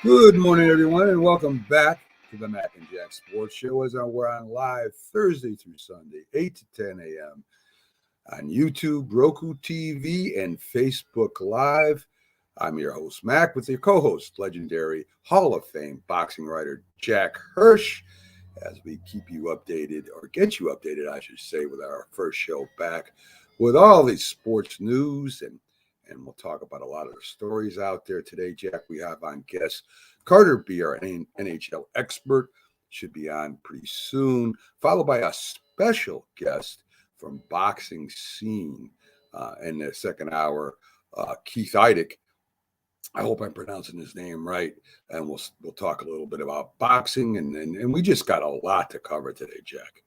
Good morning, everyone, and welcome back to the Mac and Jack Sports Show. We're on live Thursday through Sunday, 8 to 10 a.m. on YouTube, Roku TV, and Facebook Live. I'm your host, Mac, with your co-host, legendary Hall of Fame boxing writer Jack Hirsch, as we keep you updated, or get you updated, I should say, with our first show back with all these sports news, and we'll talk about a lot of the stories out there today. Jack, we have on guest Carter B, our NHL expert, should be on pretty soon, followed by a special guest from Boxing Scene in the second hour, Keith Eidick. I hope I'm pronouncing his name right, and we'll talk a little bit about boxing, and we just got a lot to cover today, Jack.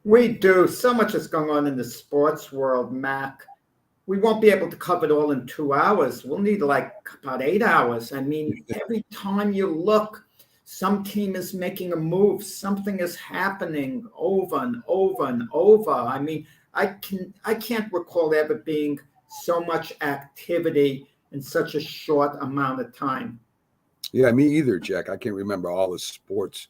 We do. So much is going on in the sports world, Mac. We won't be able to cover it all in 2 hours. We'll need like about 8 hours. I mean, every time you look, some team is making a move. Something is happening over and over and over. I mean, I can't recall ever being so much activity in such a short amount of time. Yeah, me either, Jack. I can't remember all the sports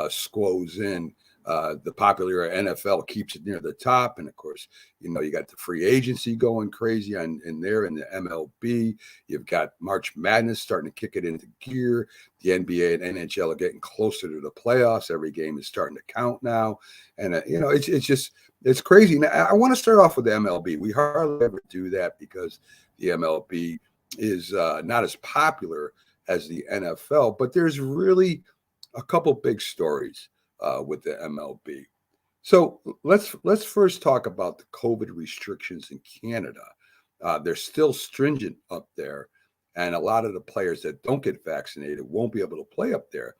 squoze in. The popular NFL keeps it near the top. And of course, you got the free agency going crazy in there in the MLB. You've got March Madness starting to kick it into gear. The NBA and NHL are getting closer to the playoffs. Every game is starting to count now. And, it's crazy. Now, I want to start off with the MLB. We hardly ever do that because the MLB is not as popular as the NFL. But there's really a couple big stories with the MLB. So let's first talk about the COVID restrictions in Canada. They're still stringent up there, and a lot of the players that don't get vaccinated won't be able to play up there.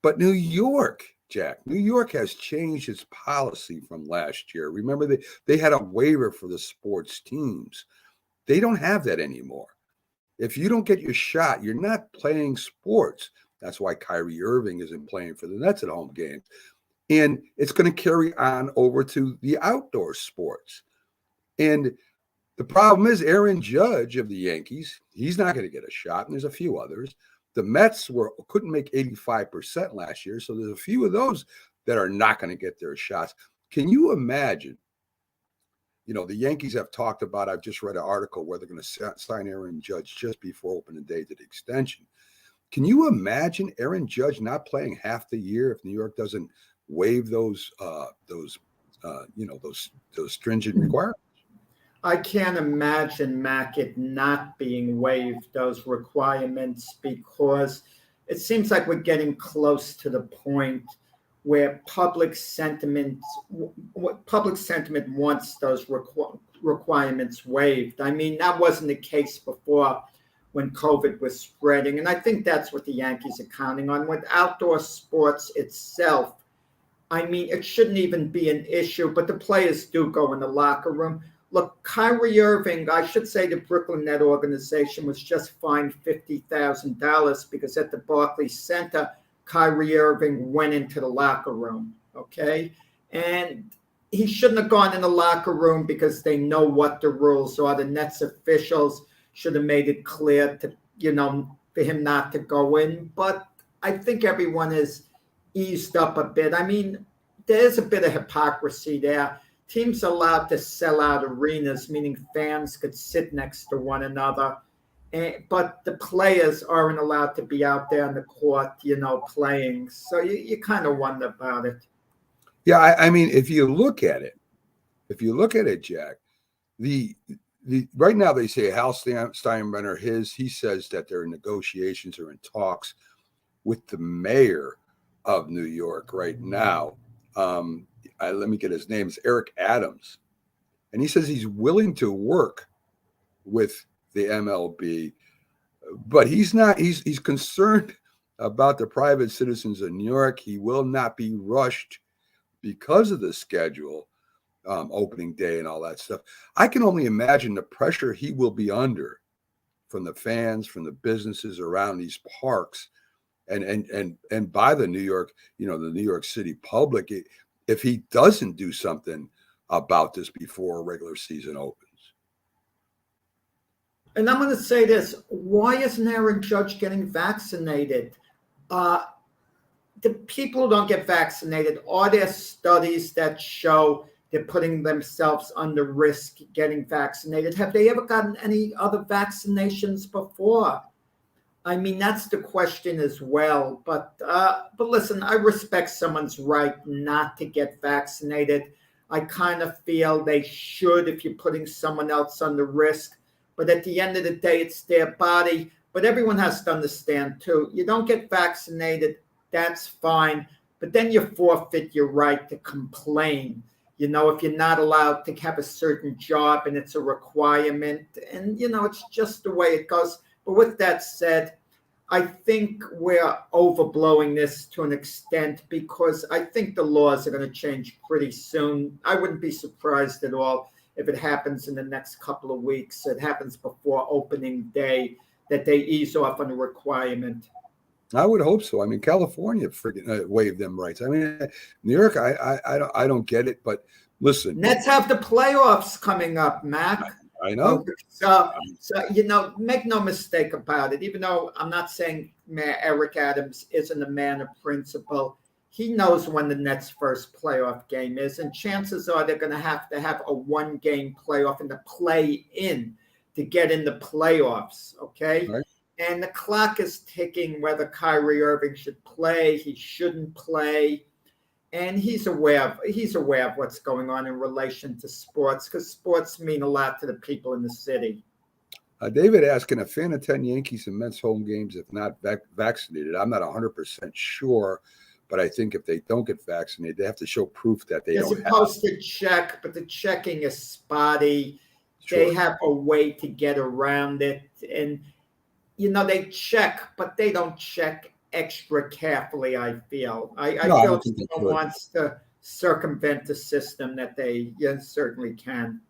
But New York, Jack, New York has changed its policy from last year. Remember, they had a waiver for the sports teams. They don't have that anymore. If you don't get your shot, you're not playing sports. That's why Kyrie Irving isn't playing for the Nets at home games. And it's going to carry on over to the outdoor sports. And the problem is Aaron Judge of the Yankees, he's not going to get a shot. And there's a few others. The Mets couldn't make 85% last year. So there's a few of those that are not going to get their shots. Can you imagine? The Yankees have talked about, I've just read an article where they're going to sign Aaron Judge just before opening day to the extension. Can you imagine Aaron Judge not playing half the year if New York doesn't waive those stringent requirements? I can't imagine, Mac, it not being waived, those requirements, because it seems like we're getting close to the point where public sentiment wants those requirements waived. I mean, that wasn't the case before when COVID was spreading. And I think that's what the Yankees are counting on. With outdoor sports itself, I mean, it shouldn't even be an issue, but the players do go in the locker room. Look, Kyrie Irving, I should say the Brooklyn Net organization was just fined $50,000 because at the Barclays Center, Kyrie Irving went into the locker room, okay? And he shouldn't have gone in the locker room because they know what the rules are. The Nets officials should have made it clear to, for him not to go in. But I think everyone is eased up a bit. I mean, there's a bit of hypocrisy there. Teams are allowed to sell out arenas, meaning fans could sit next to one another. But the players aren't allowed to be out there on the court, playing. So you kind of wonder about it. Yeah, I mean, if you look at it, Jack, the right now they say Hal Steinbrenner, he says that they're in negotiations or in talks with the mayor of New York right now. Let me get his name. It's Eric Adams. And he says he's willing to work with the MLB, but he's concerned about the private citizens of New York. He will not be rushed because of the schedule, opening day and all that stuff. I can only imagine the pressure he will be under from the fans, from the businesses around these parks, and by the New York, the New York City public, if he doesn't do something about this before a regular season opens. And I'm going to say this: why isn't Aaron Judge getting vaccinated? Uh, the people who don't get vaccinated, are there studies that show they're putting themselves under risk getting vaccinated? Have they ever gotten any other vaccinations before? I mean, that's the question as well. But listen, I respect someone's right not to get vaccinated. I kind of feel they should if you're putting someone else under risk. But at the end of the day, it's their body. But everyone has to understand too. You don't get vaccinated, that's fine. But then you forfeit your right to complain. You know, if you're not allowed to have a certain job and it's a requirement, and it's just the way it goes. But with that said, I think we're overblowing this to an extent because I think the laws are going to change pretty soon. I wouldn't be surprised at all if it happens in the next couple of weeks. It happens before opening day that they ease off on the requirement. I would hope so. I mean, California freaking waived them rights. I mean, New York, I don't get it. But listen, Nets have the playoffs coming up, Mac. I know. So make no mistake about it. Even though I'm not saying Mayor Eric Adams isn't a man of principle, he knows when the Nets' first playoff game is, and chances are they're going to have a one-game playoff in the play-in to get in the playoffs. Okay. Right. And the clock is ticking whether Kyrie Irving should play, he shouldn't play. And he's aware of what's going on in relation to sports because sports mean a lot to the people in the city. David asked, can a fan attend Yankees and Mets home games if not vaccinated? I'm not 100% sure, but I think if they don't get vaccinated, they have to show proof that they They're don't supposed to check, but the checking is spotty. Sure. They have a way to get around it. And they check, but they don't check extra carefully, I feel. I feel if someone wants to circumvent the system that they certainly can.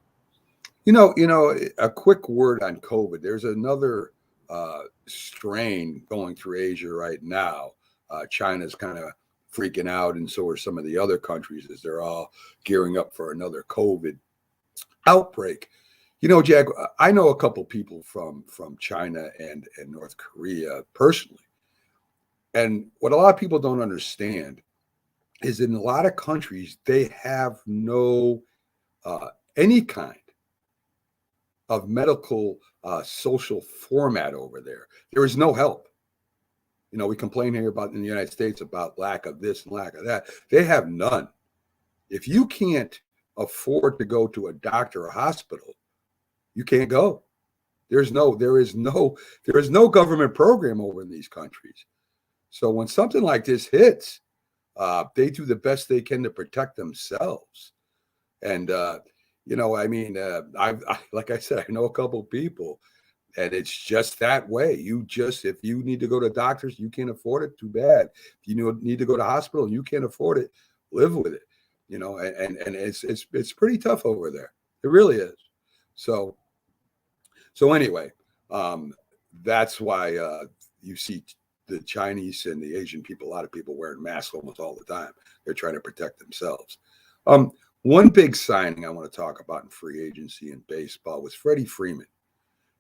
A quick word on COVID. There's another strain going through Asia right now. China's kind of freaking out, and so are some of the other countries as they're all gearing up for another COVID outbreak. Jack, I know a couple people from China and North Korea personally. And what a lot of people don't understand is in a lot of countries, they have no any kind of medical social format over there. There is no help. We complain here about in the United States about lack of this and lack of that. They have none. If you can't afford to go to a doctor or hospital, you can't go. There is no government program over in these countries. So when something like this hits, they do the best they can to protect themselves. And like I said, I know a couple people, and it's just that way. If you need to go to doctors, you can't afford it. Too bad. If you need to go to hospital and you can't afford it, live with it. And it's pretty tough over there. It really is. So anyway, that's why you see the Chinese and the Asian people, a lot of people wearing masks almost all the time. They're trying to protect themselves. One big signing I want to talk about in free agency in baseball was Freddie Freeman.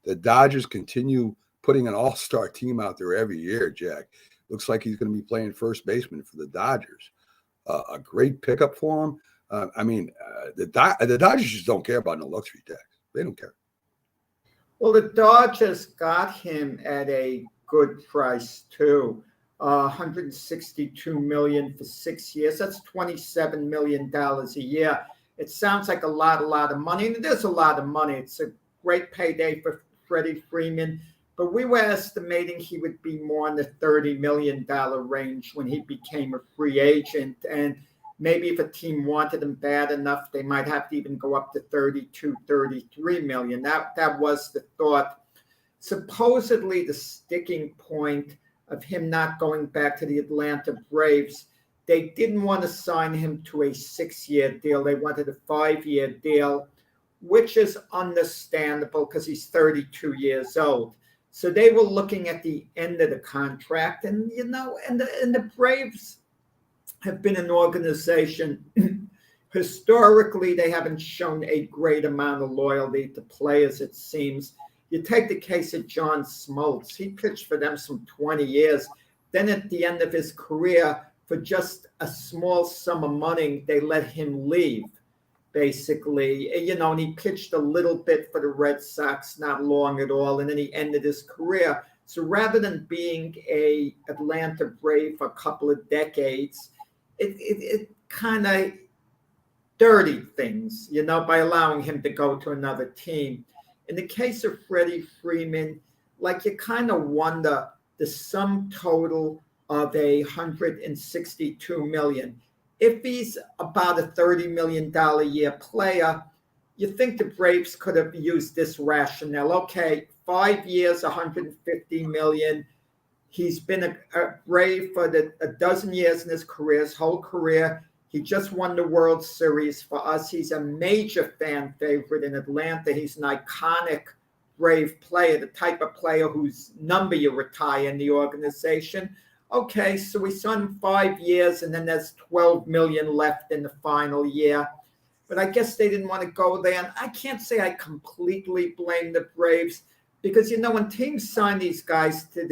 The Dodgers continue putting an all-star team out there every year, Jack. Looks like he's going to be playing first baseman for the Dodgers. A great pickup for him. The Dodgers just don't care about no luxury tax. They don't care. Well, the Dodgers got him at a good price too. $162 million for 6 years. That's $27 million a year. It sounds like a lot of money, and it is a lot of money. It's a great payday for Freddie Freeman, but we were estimating he would be more in the $30 million range when he became a free agent. And maybe if a team wanted him bad enough, they might have to even go up to 32, 33 million. That was the thought. Supposedly the sticking point of him not going back to the Atlanta Braves, they didn't want to sign him to a 6-year deal. They wanted a 5-year deal, which is understandable because he's 32 years old. So they were looking at the end of the contract. And, the Braves have been an organization. Historically, they haven't shown a great amount of loyalty to players, it seems. You take the case of John Smoltz. He pitched for them some 20 years. Then at the end of his career, for just a small sum of money, they let him leave, basically. And he pitched a little bit for the Red Sox, not long at all, and then he ended his career. So rather than being a Atlanta Brave for a couple of decades, it kind of dirtied things, by allowing him to go to another team. In the case of Freddie Freeman, you kind of wonder the sum total of $162 million. If he's about a $30 million a year player, you think the Braves could have used this rationale. Okay, 5 years, $150 million. He's been a Brave for a dozen years in his career, his whole career. He just won the World Series for us. He's a major fan favorite in Atlanta. He's an iconic Brave player, the type of player whose number you retire in the organization. Okay, so we signed 5 years, and then there's $12 million left in the final year. But I guess they didn't want to go there. And I can't say I completely blame the Braves because, when teams sign these guys to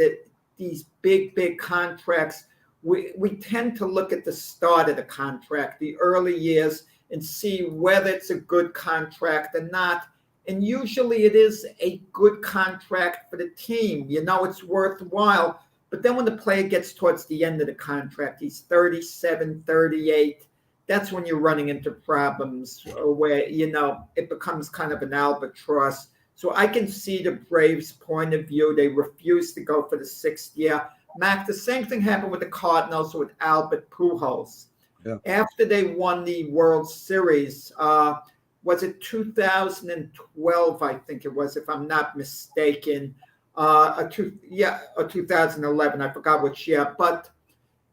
these big contracts, we tend to look at the start of the contract, the early years, and see whether it's a good contract or not. And usually it is a good contract for the team. It's worthwhile. But then when the player gets towards the end of the contract, he's 37, 38, that's when you're running into problems where, it becomes kind of an albatross. So I can see the Braves' point of view. They refused to go for the 6th year. Mac, the same thing happened with the Cardinals with Albert Pujols. Yeah. After they won the World Series, was it 2012, I think it was, if I'm not mistaken, or 2011, I forgot which year, but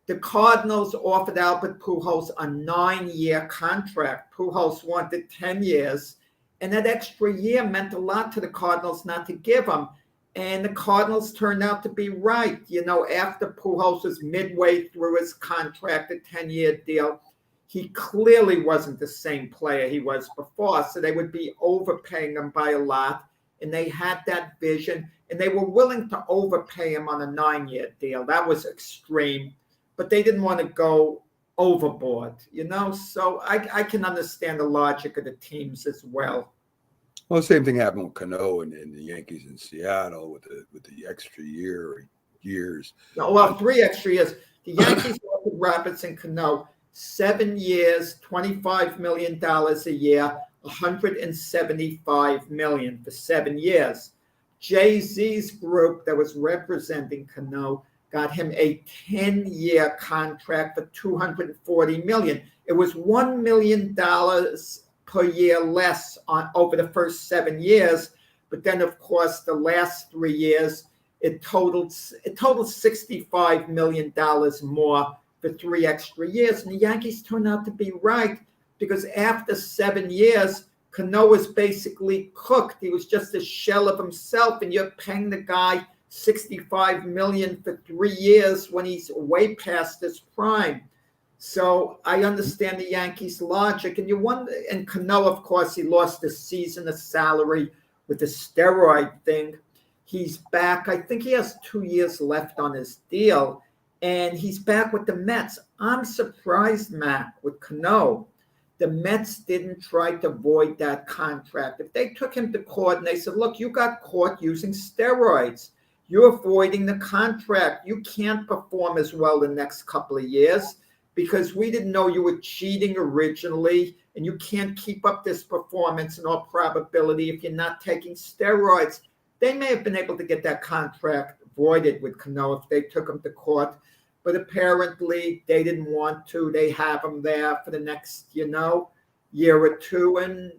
the Cardinals offered Albert Pujols a 9-year contract. Pujols wanted 10 years, and that extra year meant a lot to the Cardinals not to give him. And the Cardinals turned out to be right. After Pujols was midway through his contract, a 10-year deal, he clearly wasn't the same player he was before. So they would be overpaying him by a lot. And they had that vision. And they were willing to overpay him on a 9-year deal. That was extreme. But they didn't want to go overboard, So I can understand the logic of the teams as well. Well, the same thing happened with Cano and the Yankees in Seattle with the extra years. Well, 3 extra years. The Yankees offered Robinson Cano 7 years, $25 million a year, $175 million for 7 years. Jay-Z's group that was representing Cano got him a 10-year contract for $240 million. It was $1 million per year less over the first 7 years, but then of course the last 3 years it totaled $65 million more for 3 extra years. And the Yankees turned out to be right because after 7 years, Cano was basically cooked. He was just a shell of himself, and you're paying the guy $65 million for 3 years when he's way past his prime. So I understand the Yankees' logic. And you wonder, and Cano, of course, he lost a season of salary with the steroid thing. He's back. I think he has 2 years left on his deal, and he's back with the Mets. I'm surprised, Matt, with Cano. The Mets didn't try to void that contract. If they took him to court and they said, look, you got caught using steroids, you're voiding the contract. You can't perform as well the next couple of years because we didn't know you were cheating originally, and you can't keep up this performance in all probability if you're not taking steroids. They may have been able to get that contract voided with Cano if they took him to court, but apparently they didn't want to. They have him there for the next, year or two, and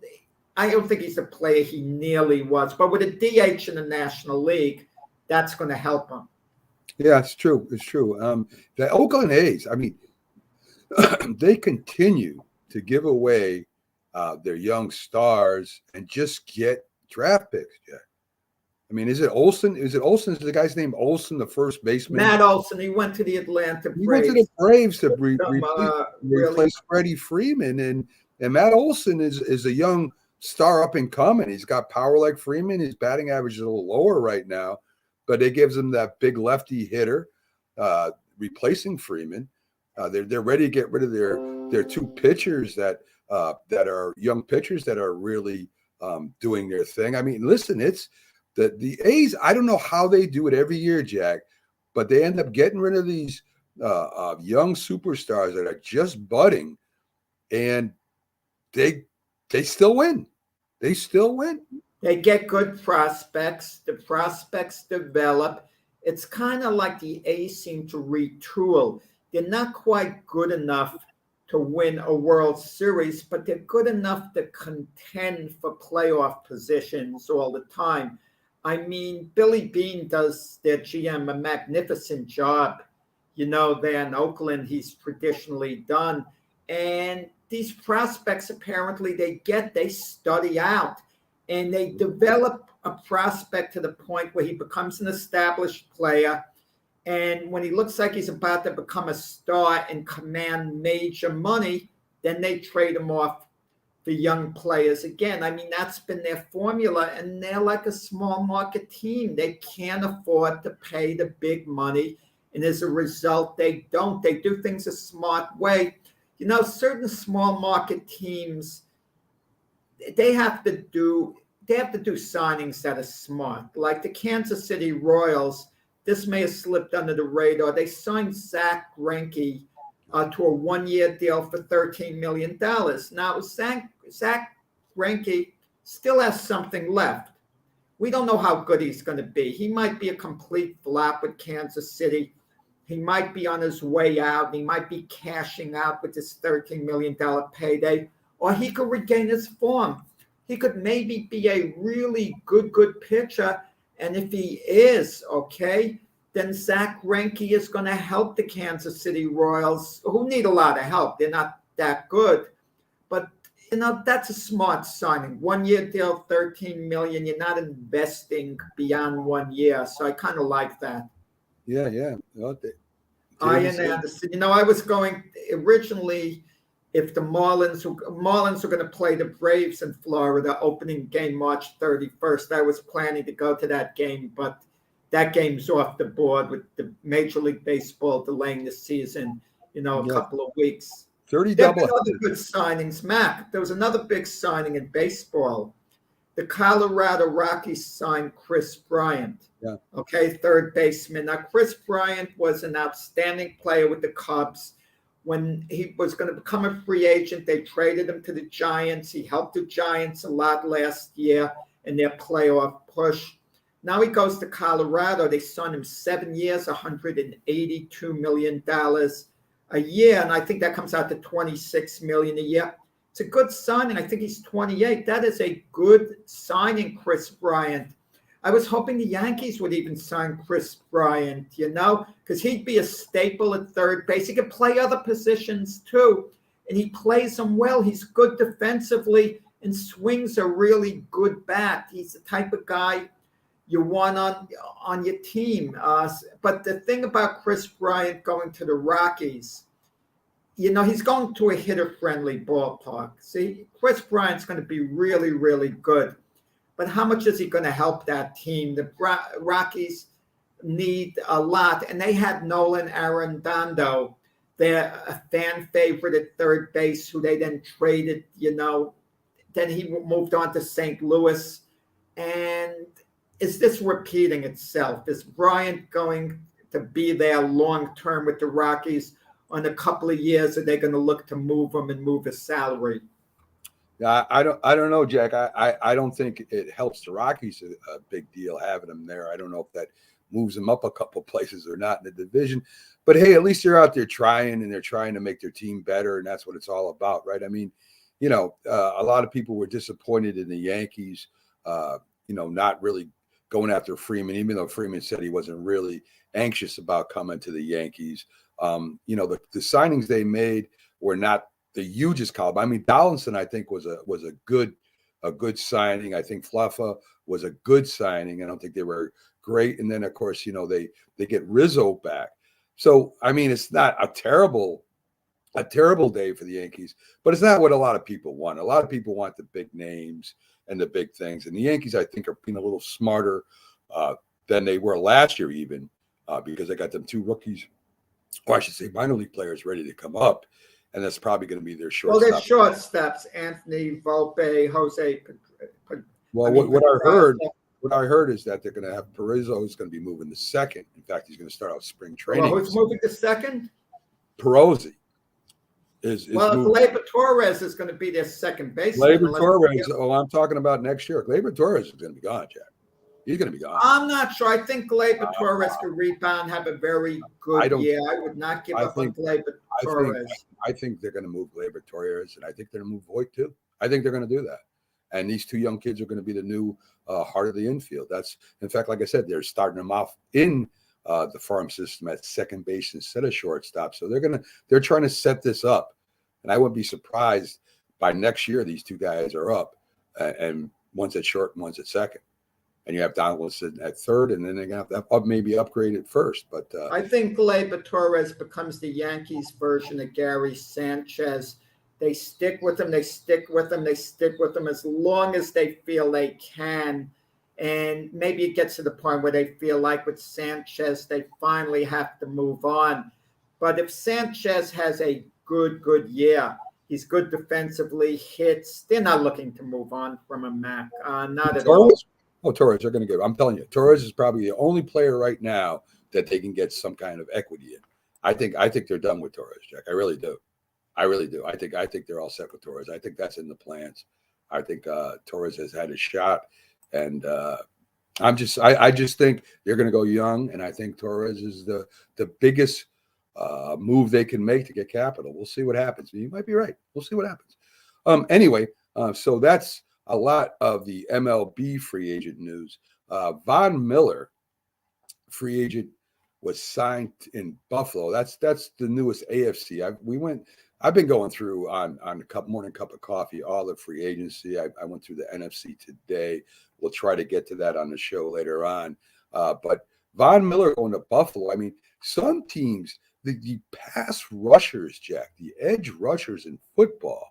I don't think he's a player he nearly was. But with a DH in the National League, that's going to help him. Yeah, it's true. It's true. The Oakland A's, I mean, they continue to give away their young stars and just get draft picks, Jack. I mean, is it Olsen? Is the guy's name Olsen, the first baseman? Matt Olson. He went to the Atlanta Braves. He went to the Braves to replace Freddie Freeman. And Matt Olson is a young star up and coming. He's got power like Freeman. His batting average is a little lower right now, but it gives him that big lefty hitter replacing Freeman. They're ready to get rid of their two pitchers that are young pitchers that are really doing their thing. I mean, listen, it's the A's. I don't know how they do it every year, Jack, but they end up getting rid of these young superstars that are just budding, and they still win. They still win. They get good prospects. The prospects develop. It's kind of like the A's seem to retool. They're not quite good enough to win a World Series, but they're good enough to contend for playoff positions all the time. I mean, Billy Beane does, their GM, a magnificent job. You know, there in Oakland, he's traditionally done. And these prospects, apparently, they study out and they develop a prospect to the point where he becomes an established player. And when he looks like he's about to become a star and command major money, then they trade him off for young players again. I mean, that's been their formula, and they're like a small market team. They can't afford to pay the big money, and as a result, they don't. They do things a smart way. You know, certain small market teams, they have to do signings that are smart. Like the Kansas City Royals, this may have slipped under the radar. They signed Zach Greinke to a one-year deal for $13 million. Now, Zach Greinke still has something left. We don't know how good he's going to be. He might be a complete flop with Kansas City. He might be on his way out. He might be cashing out with this $13 million payday, or he could regain his form. He could maybe be a really good pitcher. And if he is, okay, then Zach Greinke is going to help the Kansas City Royals, who need a lot of help. They're not that good. But, you know, that's a smart signing. 1 year deal, $13 million. You're not investing beyond 1 year. So I kind of like that. Yeah. Ian Anderson. You know, I was going originally, if the Marlins were going to play the Braves in Florida, opening game March 31st, I was planning to go to that game, but that game's off the board with the Major League Baseball delaying the season, you know, a couple of weeks. 30 There double. were other good signings, Mac. There was another big signing in baseball. The Colorado Rockies signed Chris Bryant. Yeah. Okay, third baseman. Now, Chris Bryant was an outstanding player with the Cubs. When he was going to become a free agent, they traded him to the Giants. He helped the Giants a lot last year in their playoff push. Now he goes to Colorado. They signed him 7 years, $182 million a year. And I think that comes out to $26 million a year. It's a good signing. I think he's 28. That is a good signing, Chris Bryant. I was hoping the Yankees would even sign Chris Bryant, you know, because he'd be a staple at third base. He could play other positions too, and he plays them well. He's good defensively and swings a really good bat. He's the type of guy you want on your team. But the thing about Chris Bryant going to the Rockies, you know, he's going to a hitter-friendly ballpark. See, Chris Bryant's going to be really, really good. But how much is he going to help that team? The Rockies need a lot. And they had Nolan Arenado, their fan favorite at third base, who they then traded, you know. Then he moved on to St. Louis. And is this repeating itself? Is Bryant going to be there long-term with the Rockies? On a couple of years, are they going to look to move him and move his salary? Yeah, I don't know, Jack. I don't think it helps the Rockies a big deal having him there. I don't know if that moves them up a couple places or not in the division. But hey, at least they're out there trying, and they're trying to make their team better, and that's what it's all about, right? I mean, you know, a lot of people were disappointed in the Yankees, you know, not really going after Freeman, even though Freeman said he wasn't really anxious about coming to the Yankees. You know, the signings they made were not the hugest caliber. I mean, Donaldson, I think, was a good signing. I think Fluffa was a good signing. I don't think they were great. And then, of course, you know, they get Rizzo back. So, I mean, it's not a terrible a terrible day for the Yankees, but it's not what a lot of people want. A lot of people want the big names and the big things. And the Yankees, I think, are being a little smarter than they were last year, even because they got them 2 rookies, or I should say minor league players ready to come up. And that's probably going to be their Well, shortstop. their shortstops, Anthony Volpe, Jose. Well, what I heard is that they're going to have Perizzo is going to be moving to second. In fact, he's going to start out spring training. Well, who's moving to second? Perosi is moving. Gleyber Torres is going to be their second baseman. Gleyber Torres. Oh, I'm talking about next year. Gleyber Torres is going to be gone, Jack. He's going to be gone. I'm not sure. I think Gleyber Torres could rebound, have a very good year. I would not give up on Gleyber Torres. I think they're going to move Gleyber Torres, and I think they're going to move Voit too. I think they're going to do that. And these 2 young kids are going to be the new heart of the infield. That's, in fact, like I said, they're starting them off in the farm system at second base instead of shortstop. So they're trying to set this up. And I wouldn't be surprised by next year these 2 guys are up, and one's at short and one's at second. And you have Donaldson at third, and then they're going to have to maybe upgrade at first. But I think Gleyber Torres becomes the Yankees' version of Gary Sanchez. They stick with him. They stick with him. They stick with him as long as they feel they can. And maybe it gets to the point where they feel like with Sanchez, they finally have to move on. But if Sanchez has a good year, he's good defensively, hits, they're not looking to move on from him, Mac. Not at all. Oh, Torres, they're going to give. I'm telling you, Torres is probably the only player right now that they can get some kind of equity in. I think they're done with Torres, Jack. I really do. I think they're all set with Torres. I think that's in the plans. I think Torres has had his shot, and I just think they're going to go young, and I think Torres is the biggest move they can make to get capital. We'll see what happens. You might be right. We'll see what happens. Anyway, so that's a lot of the MLB free agent news. Von Miller, free agent, was signed in Buffalo. That's the newest AFC. I've been going through on a morning cup of coffee all the free agency. I went through the NFC today. We'll try to get to that on the show later on. But Von Miller going to Buffalo. I mean, some teams, the pass rushers, Jack, the edge rushers in football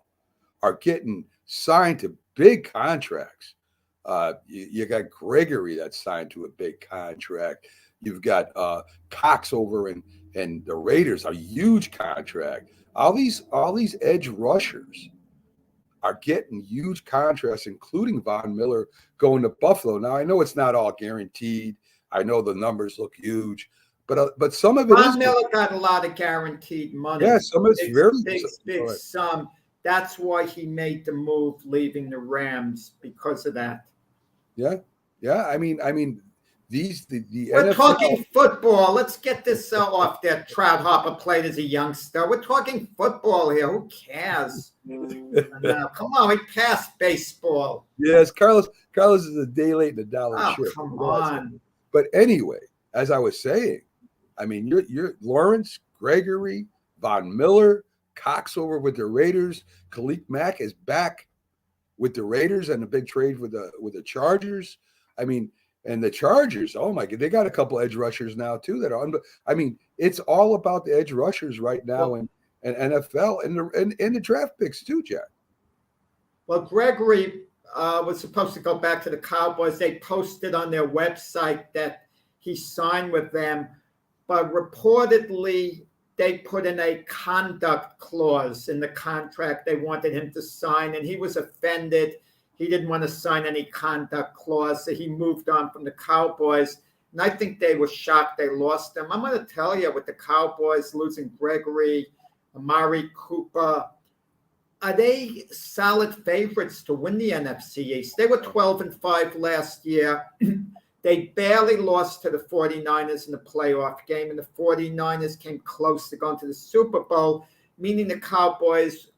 are getting signed to big contracts. You got Gregory that's signed to a big contract. You've got Cox over and the Raiders, a huge contract. All these edge rushers are getting huge contracts, including Von Miller going to Buffalo. Now I know it's not all guaranteed. I know the numbers look huge, but some of it Von Miller got a lot of guaranteed money. Yeah, some of it's big sum. That's why he made the move, leaving the Rams because of that. Yeah. I mean, the We're NFL, talking football. Let's get this off there. Trout Hopper played as a youngster. We're talking football here. Who cares? Come on, we passed baseball. Yes, Carlos is a day late and a dollar short. Come on. But anyway, as I was saying, I mean, you're Lawrence, Gregory, Von Miller, Cox over with the Raiders. Khalil Mack is back with the Raiders and the big trade with the Chargers. I mean, and the Chargers, oh my God, they got a couple edge rushers now too that are. I mean, it's all about the edge rushers right now and NFL and the draft picks too, Jack. Well, Gregory was supposed to go back to the Cowboys. They posted on their website that he signed with them, but reportedly they put in a conduct clause in the contract they wanted him to sign, and he was offended. He didn't want to sign any conduct clause, so he moved on from the Cowboys. And I think they were shocked they lost him. I'm going to tell you, with the Cowboys losing Gregory, Amari Cooper, are they solid favorites to win the NFC East? They were 12-5 last year. They barely lost to the 49ers in the playoff game, and the 49ers came close to going to the Super Bowl, meaning the Cowboys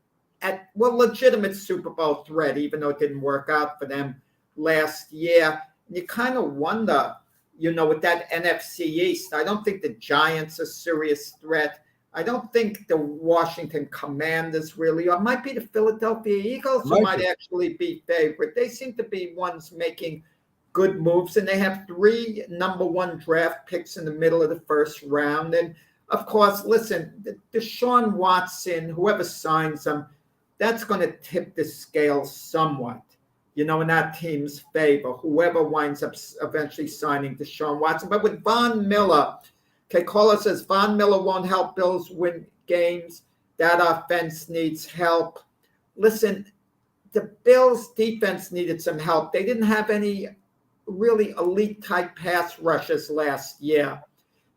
legitimate Super Bowl threat, even though it didn't work out for them last year. And you kind of wonder, with that NFC East, I don't think the Giants are a serious threat. I don't think the Washington Commanders really are. It might be the Philadelphia Eagles who might actually be favorite. They seem to be ones making good moves, and they have 3 number 1 draft picks in the middle of the first round. And of course, listen, Deshaun Watson, whoever signs him, that's going to tip the scale somewhat, in that team's favor, whoever winds up eventually signing Deshaun Watson. But with Von Miller, okay, Carla says Von Miller won't help Bills win games. That offense needs help. Listen, the Bills' defense needed some help. They didn't have any really elite-type pass rushers last year.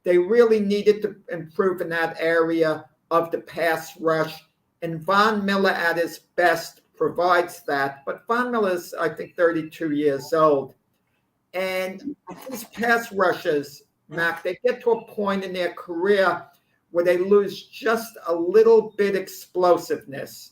They really needed to improve in that area of the pass rush. And Von Miller at his best provides that. But Von Miller is, I think, 32 years old. And these pass rushers, Mac, they get to a point in their career where they lose just a little bit explosiveness.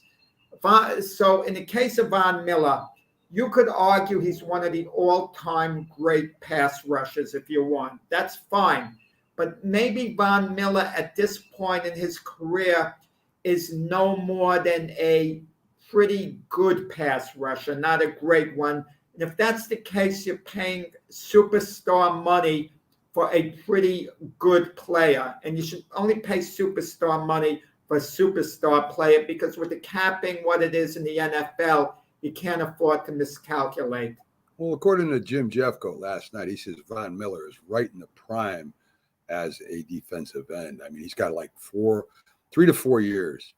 So in the case of Von Miller, you could argue he's one of the all-time great pass rushers if you want. That's fine. But maybe Von Miller at this point in his career is no more than a pretty good pass rusher, not a great one. And if that's the case, you're paying superstar money for a pretty good player. And you should only pay superstar money for a superstar player, because with the capping what it is in the NFL, you can't afford to miscalculate. Well, according to Jim Jeffcoat last night, he says Von Miller is right in the prime as a defensive end. I mean, he's got like 3 to 4 years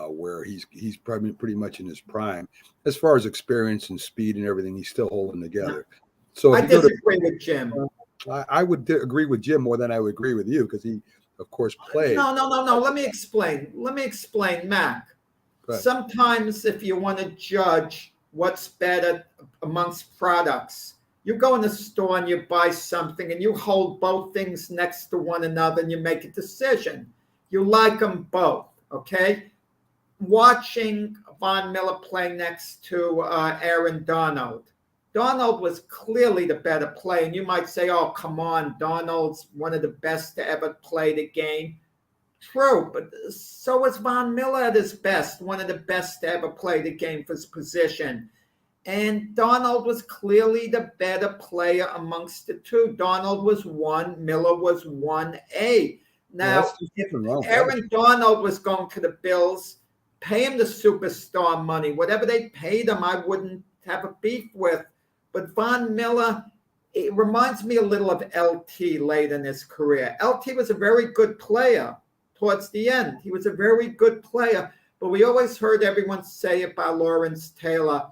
where he's probably pretty much in his prime. As far as experience and speed and everything, he's still holding together. So I disagree with Jim. I would agree with Jim more than I would agree with you, because he, of course, played. No. Let me explain, Mac. Sometimes if you want to judge what's better amongst products, you go in the store and you buy something and you hold both things next to one another and you make a decision. You like them both, okay? Watching Von Miller play next to Aaron Donald. Donald was clearly the better player. And you might say, oh, come on, Donald's one of the best to ever play the game. True, but so was Von Miller at his best, one of the best to ever play the game for his position. And Donald was clearly the better player amongst the two. Donald was 1, Miller was 1A. Now, if Aaron Donald was going to the Bills, pay him the superstar money. Whatever they paid him, I wouldn't have a beef with. But Von Miller, it reminds me a little of LT late in his career. LT was a very good player towards the end. He was a very good player. But we always heard everyone say about Lawrence Taylor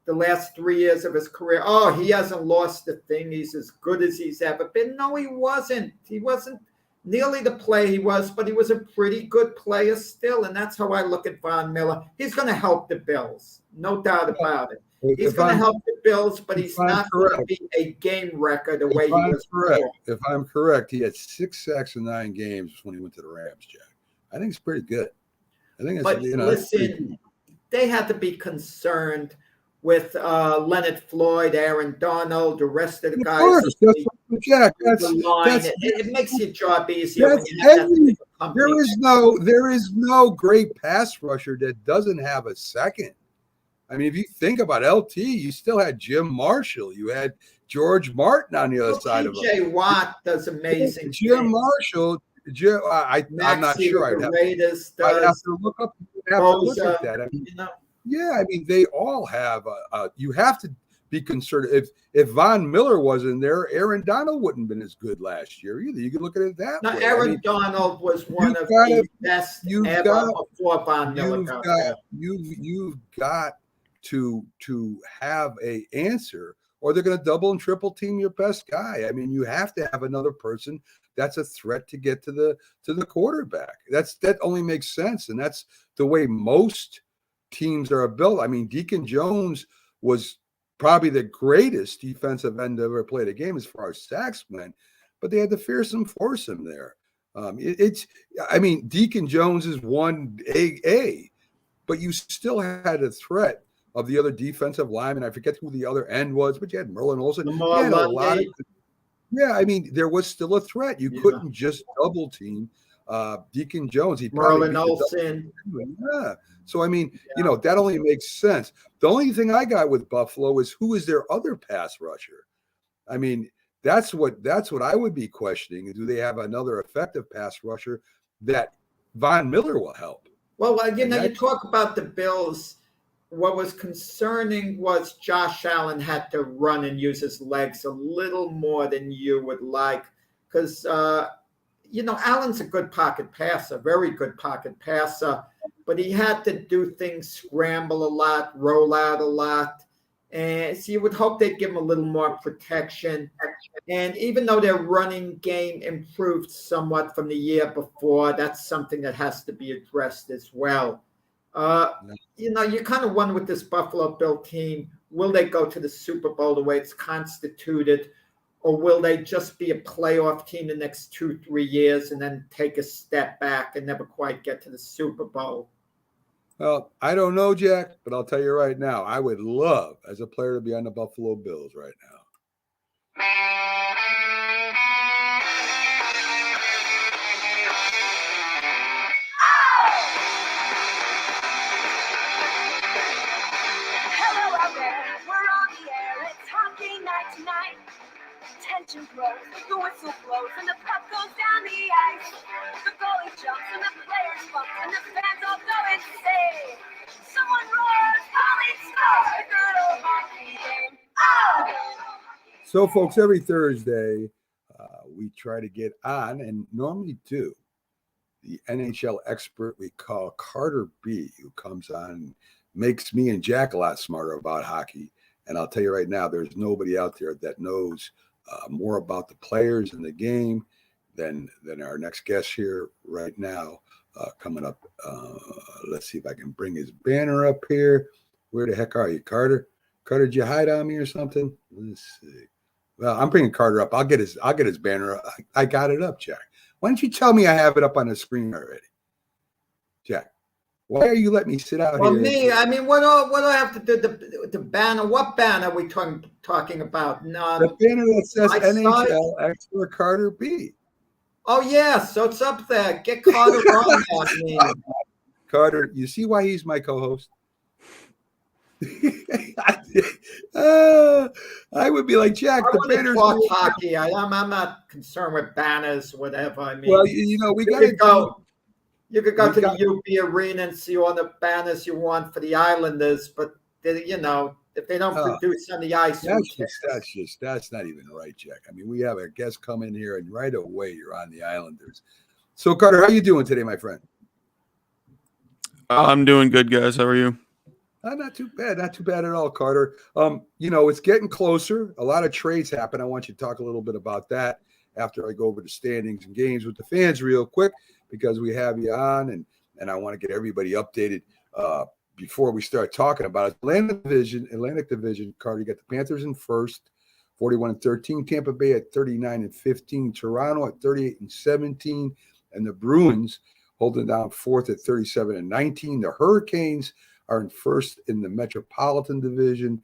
the last 3 years of his career. Oh, he hasn't lost a thing. He's as good as he's ever been. No, he wasn't. He wasn't nearly the player he was, but he was a pretty good player still. And that's how I look at Von Miller. He's going to help the Bills. No doubt about it. He's going to help the Bills, but he's not going to be a game wrecker the way he was before. If I'm correct, he had 6 sacks in 9 games when he went to the Rams, Jack. I think it's pretty good. I think it's, but listen, they had to be concerned with Leonard Floyd, Aaron Donald, the rest of the guys. Of course, Jack, it makes your job easier. When you have there is no great pass rusher that doesn't have a second. I mean, if you think about LT, you still had Jim Marshall. You had George Martin on the other side of him. TJ Watt does amazing Jim things. Marshall. I'm not sure. I'd have to look up. Look at that. I mean, yeah, I mean, they all have. You have to be concerned. If Von Miller wasn't there, Aaron Donald wouldn't have been as good last year either. You can look at it that way. Aaron Donald was one of the best ever before Von Miller. You've got to have a answer, or they're going to double and triple team your best guy. I mean, you have to have another person that's a threat to get to the quarterback. That only makes sense, and that's the way most teams are built. I mean, Deacon Jones was probably the greatest defensive end to ever play the game as far as sacks went, but they had to fearsome force him there. Deacon Jones is 1A, but you still had a threat of the other defensive lineman. I forget who the other end was, but you had Merlin Olsen. I mean, there was still a threat. You couldn't just double team Deacon Jones. Merlin Olsen. Yeah. So, I mean, that only makes sense. The only thing I got with Buffalo is who is their other pass rusher? I mean, that's what I would be questioning. Do they have another effective pass rusher that Von Miller will help. Well, And you talk about the Bills. What was concerning was Josh Allen had to run and use his legs a little more than you would like, because Allen's a good pocket passer, very good pocket passer, but he had to do things, scramble a lot, roll out a lot. And so you would hope they'd give him a little more protection. And even though their running game improved somewhat from the year before, that's something that has to be addressed as well. You kind of wonder with this Buffalo Bill team, will they go to the Super Bowl the way it's constituted? Or will they just be a playoff team the next 2-3 years and then take a step back and never quite get to the Super Bowl? Well, I don't know, Jack, but I'll tell you right now, I would love as a player to be on the Buffalo Bills right now. Hello out there, we're on the air. It's hockey night tonight. Tension grows, the whistle blows, and the puck goes down the ice. The goalie jumps, and the players bump, and the fans all go insane. Someone roars, Polly scores, a good old hockey game. Oh! So, folks, every Thursday, we try to get on, and normally do, the NHL expert we call Carter B, who comes on and makes me and Jack a lot smarter about hockey. And I'll tell you right now, there's nobody out there that knows more about the players in the game than our next guest here right now coming up. Let's see if I can bring his banner up here. Where the heck are you, Carter? Carter, did you hide on me or something? Let's see. Well, I'm bringing Carter up. I'll get his banner up. I got it up, Jack. Why don't you tell me I have it up on the screen already, Jack? Why are you letting me sit out here? Well, what do I have to do? The banner? What banner are we talking about? The banner that says NHL expert Carter B. Oh, yeah, so it's up there. Get Carter on that. Carter, you see why he's my co-host? I would be like, Jack, I the want to banner's talk hockey. I'm not concerned with banners, whatever. Well, we got to go. You could go to the UB Arena and see all the banners you want for the Islanders, but if they don't produce on the ice, that's not even right, Jack. I mean, we have a guest come in here, and right away you're on the Islanders. So, Carter, how you doing today, my friend? I'm doing good, guys. How are you? Not too bad. Not too bad at all, Carter. It's getting closer. A lot of trades happen. I want you to talk a little bit about that after I go over the standings and games with the fans real quick, because we have you on, and I want to get everybody updated before we start talking about it. Atlantic Division, Carter, you got the Panthers in first, 41-13, Tampa Bay at 39-15, Toronto at 38-17, and the Bruins holding down fourth at 37-19. The Hurricanes are in first in the Metropolitan Division,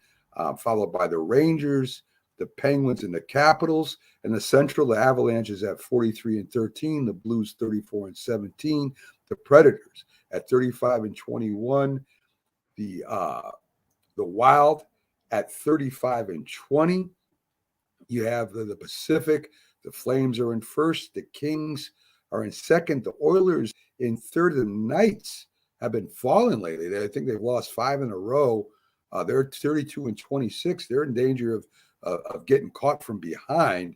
followed by the Rangers, the Penguins, and the Capitals. In the Central, the Avalanche is at 43-13, the Blues 34-17, the Predators at 35-21, the Wild at 35-20. You have the Pacific. The Flames are in first. The Kings are in second. The Oilers in third. The Knights have been falling lately. I think they've lost 5 in a row. They're 32-26. They're in danger of getting caught from behind.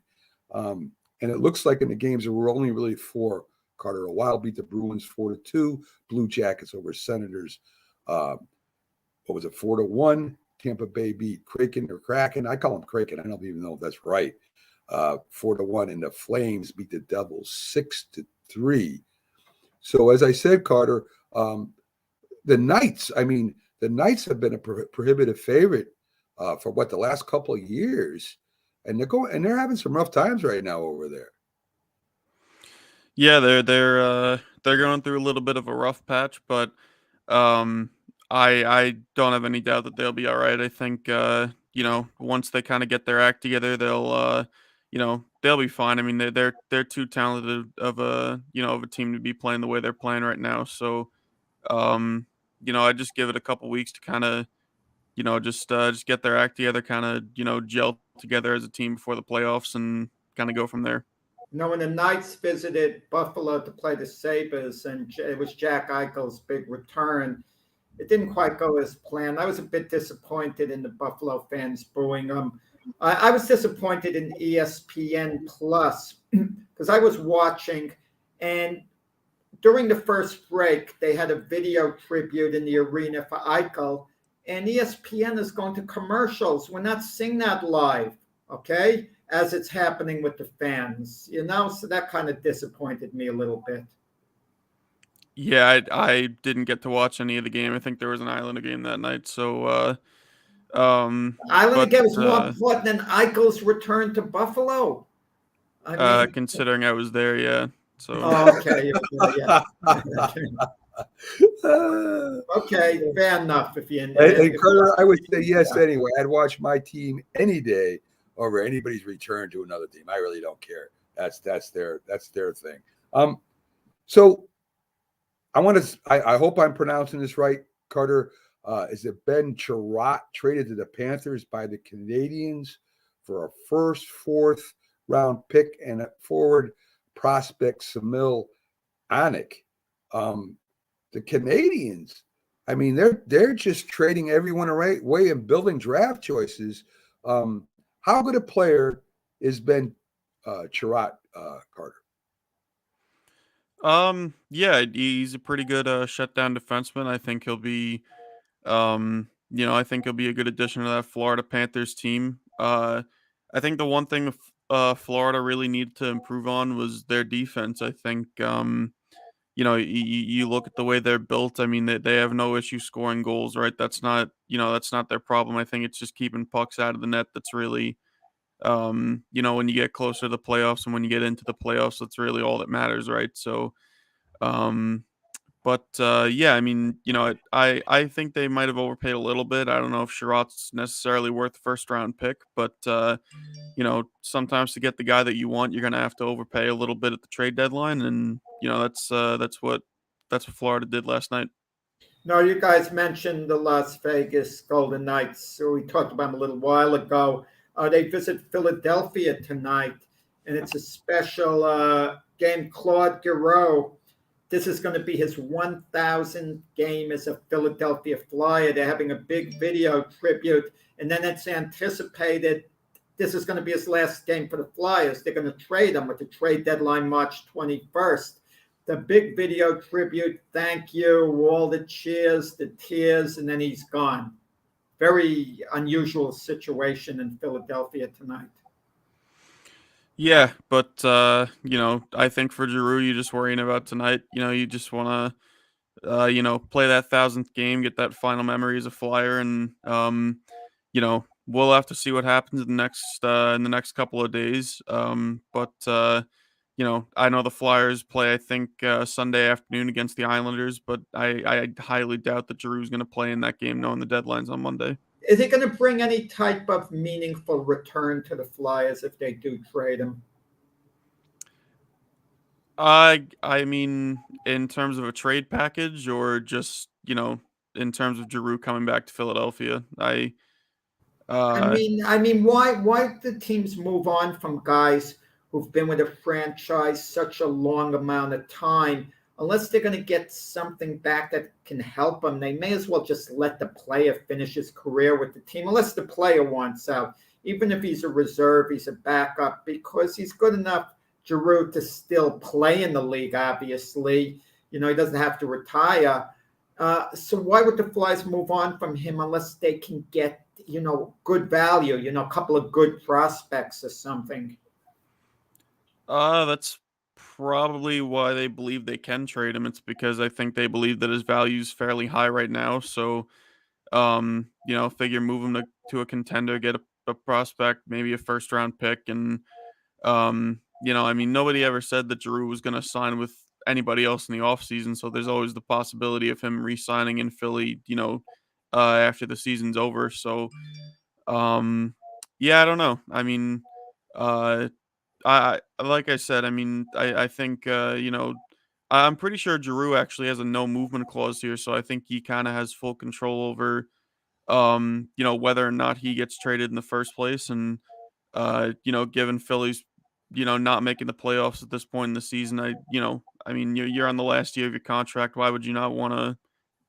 And it looks like in the games that we're only really four, Carter, a Wild beat the Bruins 4-2. Blue Jackets over Senators. 4-1? Tampa Bay beat Kraken. I call them Kraken. I don't even know if that's right. 4-1. And the Flames beat the Devils 6-3. So as I said, Carter, the Knights have been a prohibitive favorite for the last couple of years, and they're having some rough times right now over there. Yeah, they're going through a little bit of a rough patch, but I don't have any doubt that they'll be all right. I think once they kind of get their act together, they'll be fine. I mean, they're too talented of a team to be playing the way they're playing right now. So I just give it a couple weeks to kind of just get their act together, kind of gel together as a team before the playoffs, and kind of go from there. When the Knights visited Buffalo to play the Sabres, and it was Jack Eichel's big return, it didn't quite go as planned. I was a bit disappointed in the Buffalo fans booing him. I was disappointed in ESPN Plus because I was watching, and during the first break, they had a video tribute in the arena for Eichel, and ESPN is going to commercials. We're not seeing that live, okay, as it's happening with the fans, so that kind of disappointed me a little bit. Yeah, I didn't get to watch any of the game. I think there was an Islander game that night. So, Islander but game was more important than Eichel's return to Buffalo. I mean, considering I was there, yeah. So okay, yeah. Okay, fair enough. If you And Carter, I would say yes anyway. I'd watch my team any day over anybody's return to another team. I really don't care. That's their thing. So I hope I'm pronouncing this right, Carter. Is it Ben Chiarot traded to the Panthers by the Canadians for a fourth round pick and a forward prospect, Samil Anik? The Canadians, I mean, they're just trading everyone away and building draft choices. How good a player is Ben Chiarot, Carter? Yeah, he's a pretty good shutdown defenseman. I think he'll be I think he'll be a good addition to that Florida Panthers team. I think the one thing Florida really needed to improve on was their defense. I think you look at the way they're built. I mean, they have no issue scoring goals, right? That's not their problem. I think it's just keeping pucks out of the net that's really when you get closer to the playoffs and when you get into the playoffs, that's really all that matters, right? So, um, yeah, I mean, I think they might have overpaid a little bit. I don't know if Sherrod's necessarily worth the first round pick, but sometimes to get the guy that you want, you're gonna have to overpay a little bit at the trade deadline, and that's what Florida did last night. No, you guys mentioned the Las Vegas Golden Knights. So we talked about them a little while ago. They visit Philadelphia tonight, and it's a special game. Claude Giroux, this is going to be his 1,000th game as a Philadelphia Flyer. They're having a big video tribute, and then it's anticipated this is going to be his last game for the Flyers. They're going to trade him with the trade deadline March 21st. The big video tribute, thank you, all the cheers, the tears, and then he's gone. Very unusual situation in Philadelphia tonight. Yeah, but I think for Giroux, you're just worrying about tonight. You just want to, play that 1,000th game, get that final memory as a Flyer, and we'll have to see what happens in the next couple of days. I know the Flyers play, I think, Sunday afternoon against the Islanders, but I highly doubt that Giroux's going to play in that game, knowing the deadline's on Monday. Is it going to bring any type of meaningful return to the Flyers if they do trade him? I mean, in terms of a trade package, or just in terms of Giroux coming back to Philadelphia, I mean, why do teams move on from guys who've been with a franchise such a long amount of time? Unless they're going to get something back that can help them, they may as well just let the player finish his career with the team, unless the player wants out. Even if he's a reserve, he's a backup, because he's good enough, Giroux, to still play in the league, obviously. He doesn't have to retire. So why would the Flyers move on from him unless they can get, good value, a couple of good prospects or something? That's probably why they believe they can trade him. It's because I think they believe that his value is fairly high right now. So, figure move him to a contender, get a prospect, maybe a first round pick. And, I mean, nobody ever said that Giroux was going to sign with anybody else in the offseason. So there's always the possibility of him re-signing in Philly, after the season's over. So, yeah, I don't know. I mean, I like I said, I mean, I think I'm pretty sure Giroux actually has a no movement clause here, so I think he kind of has full control over whether or not he gets traded in the first place, and given Philly's not making the playoffs at this point in the season. I mean, you're on the last year of your contract. Why would you not want to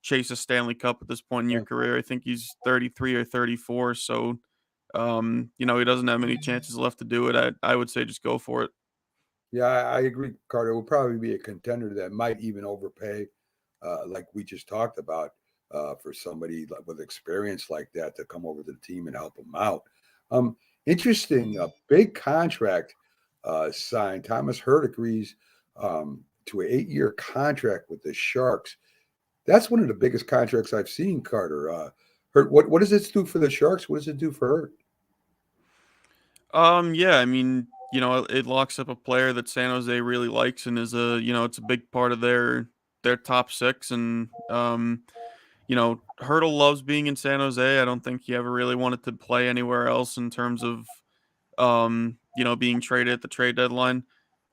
chase a Stanley Cup at this point in your career? I think he's 33 or 34, so he doesn't have many chances left to do it. I would say just go for it. Yeah, I agree, Carter. Will probably be a contender that might even overpay, like we just talked about, for somebody with experience like that to come over to the team and help them out. Interesting, a big contract signed. Thomas Hurt agrees to an 8-year contract with the Sharks. That's one of the biggest contracts I've seen, Carter. Hurt, what does this do for the Sharks? What does it do for Hurt? Yeah, I mean, it locks up a player that San Jose really likes and is it's a big part of their top six. And Hurdle loves being in San Jose. I don't think he ever really wanted to play anywhere else in terms of being traded at the trade deadline.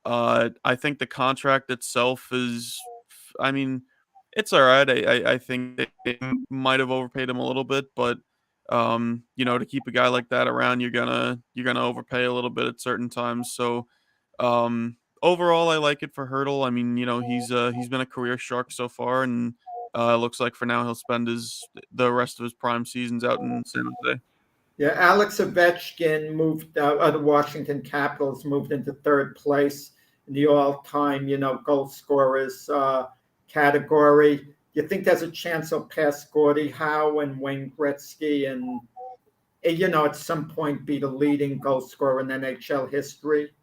I think the contract itself is, I mean, it's all right. I think they might have overpaid him a little bit, but to keep a guy like that around, you're gonna overpay a little bit at certain times. So overall, I like it for Hurdle. I mean, he's been a career Shark so far, and it looks like for now he'll spend the rest of his prime seasons out in San Jose. Yeah, Alex Ovechkin moved the Washington Capitals moved into third place in the all-time, goal scorers category. You think there's a chance he'll pass Gordie Howe and Wayne Gretzky and, at some point be the leading goal scorer in NHL history?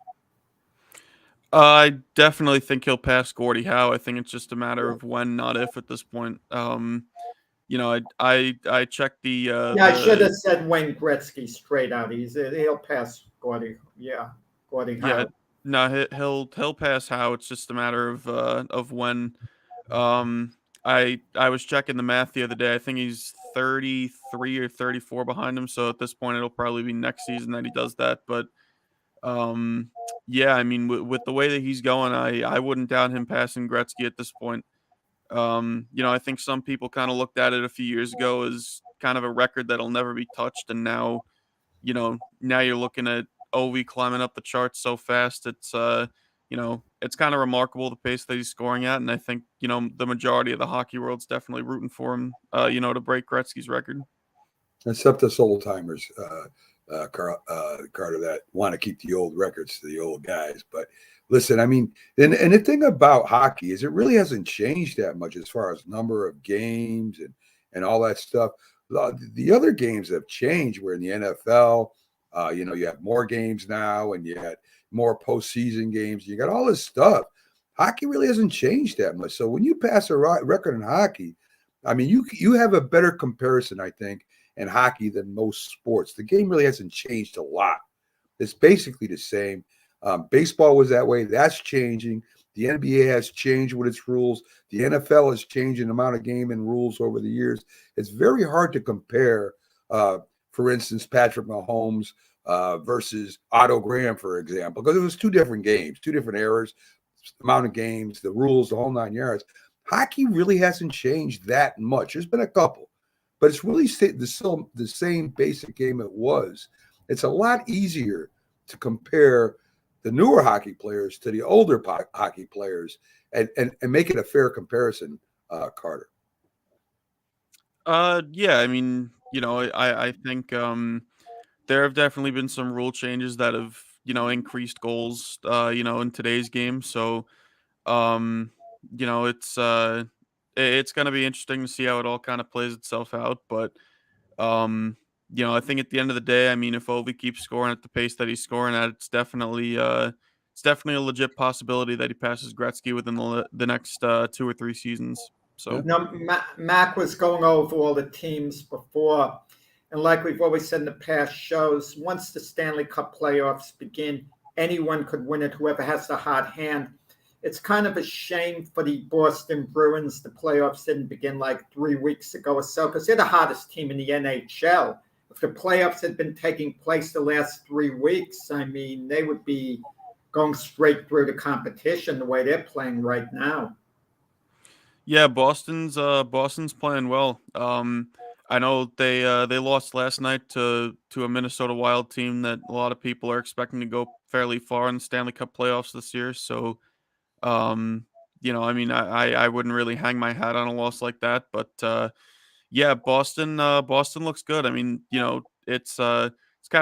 I definitely think he'll pass Gordie Howe. I think it's just a matter of when, not if, at this point. I checked the. I should have said Wayne Gretzky straight out. He'll pass Gordie. Yeah, Gordie Howe. Yeah, no, he'll pass Howe. It's just a matter of when. I was checking the math the other day. I think he's 33 or 34 behind him. So at this point, it'll probably be next season that he does that. But yeah, I mean, with the way that he's going, I wouldn't doubt him passing Gretzky at this point. I think some people kind of looked at it a few years ago as kind of a record that'll never be touched, and now you're looking at Ovi climbing up the charts so fast. It's it's kind of remarkable the pace that he's scoring at, and I think the majority of the hockey world's definitely rooting for him, to break Gretzky's record. Except us old timers, Carter, that want to keep the old records to the old guys. But listen, I mean, and the thing about hockey is it really hasn't changed that much as far as number of games and all that stuff. The other games have changed. Where in the NFL, you have more games now, and you had more postseason games. You got all this stuff. Hockey really hasn't changed that much. So when you pass a record in hockey, I mean, you have a better comparison, I think, in hockey than most sports. The game really hasn't changed a lot. It's basically the same. Baseball was that way. That's changing. The NBA has changed with its rules. The NFL has changed the amount of game and rules over the years. It's very hard to compare, for instance, Patrick Mahomes versus Otto Graham, for example, because it was two different games, two different eras, amount of games, the rules, the whole 9 yards. Hockey really hasn't changed that much. There's been a couple, but it's really the same basic game it was. It's a lot easier to compare the newer hockey players to the older hockey players and make it a fair comparison, Carter. Yeah, I mean, I think there have definitely been some rule changes that have, increased goals, in today's game. So, it's going to be interesting to see how it all kind of plays itself out. But, I think at the end of the day, I mean, if Ovi keeps scoring at the pace that he's scoring at, it's definitely a legit possibility that he passes Gretzky within the next 2 or 3 seasons. So, Mac was going over all the teams before. And like we've always said in the past shows, once the Stanley Cup playoffs begin, anyone could win it, whoever has the hot hand. It's kind of a shame for the Boston Bruins. The playoffs didn't begin like 3 weeks ago or so because they're the hottest team in the NHL. If the playoffs had been taking place the last 3 weeks, I mean, they would be going straight through the competition the way they're playing right now. Yeah, Boston's playing well. I know they lost last night to a Minnesota Wild team that a lot of people are expecting to go fairly far in the Stanley Cup playoffs this year. So, I mean, I wouldn't really hang my hat on a loss like that. But yeah, Boston looks good. I mean, it's kind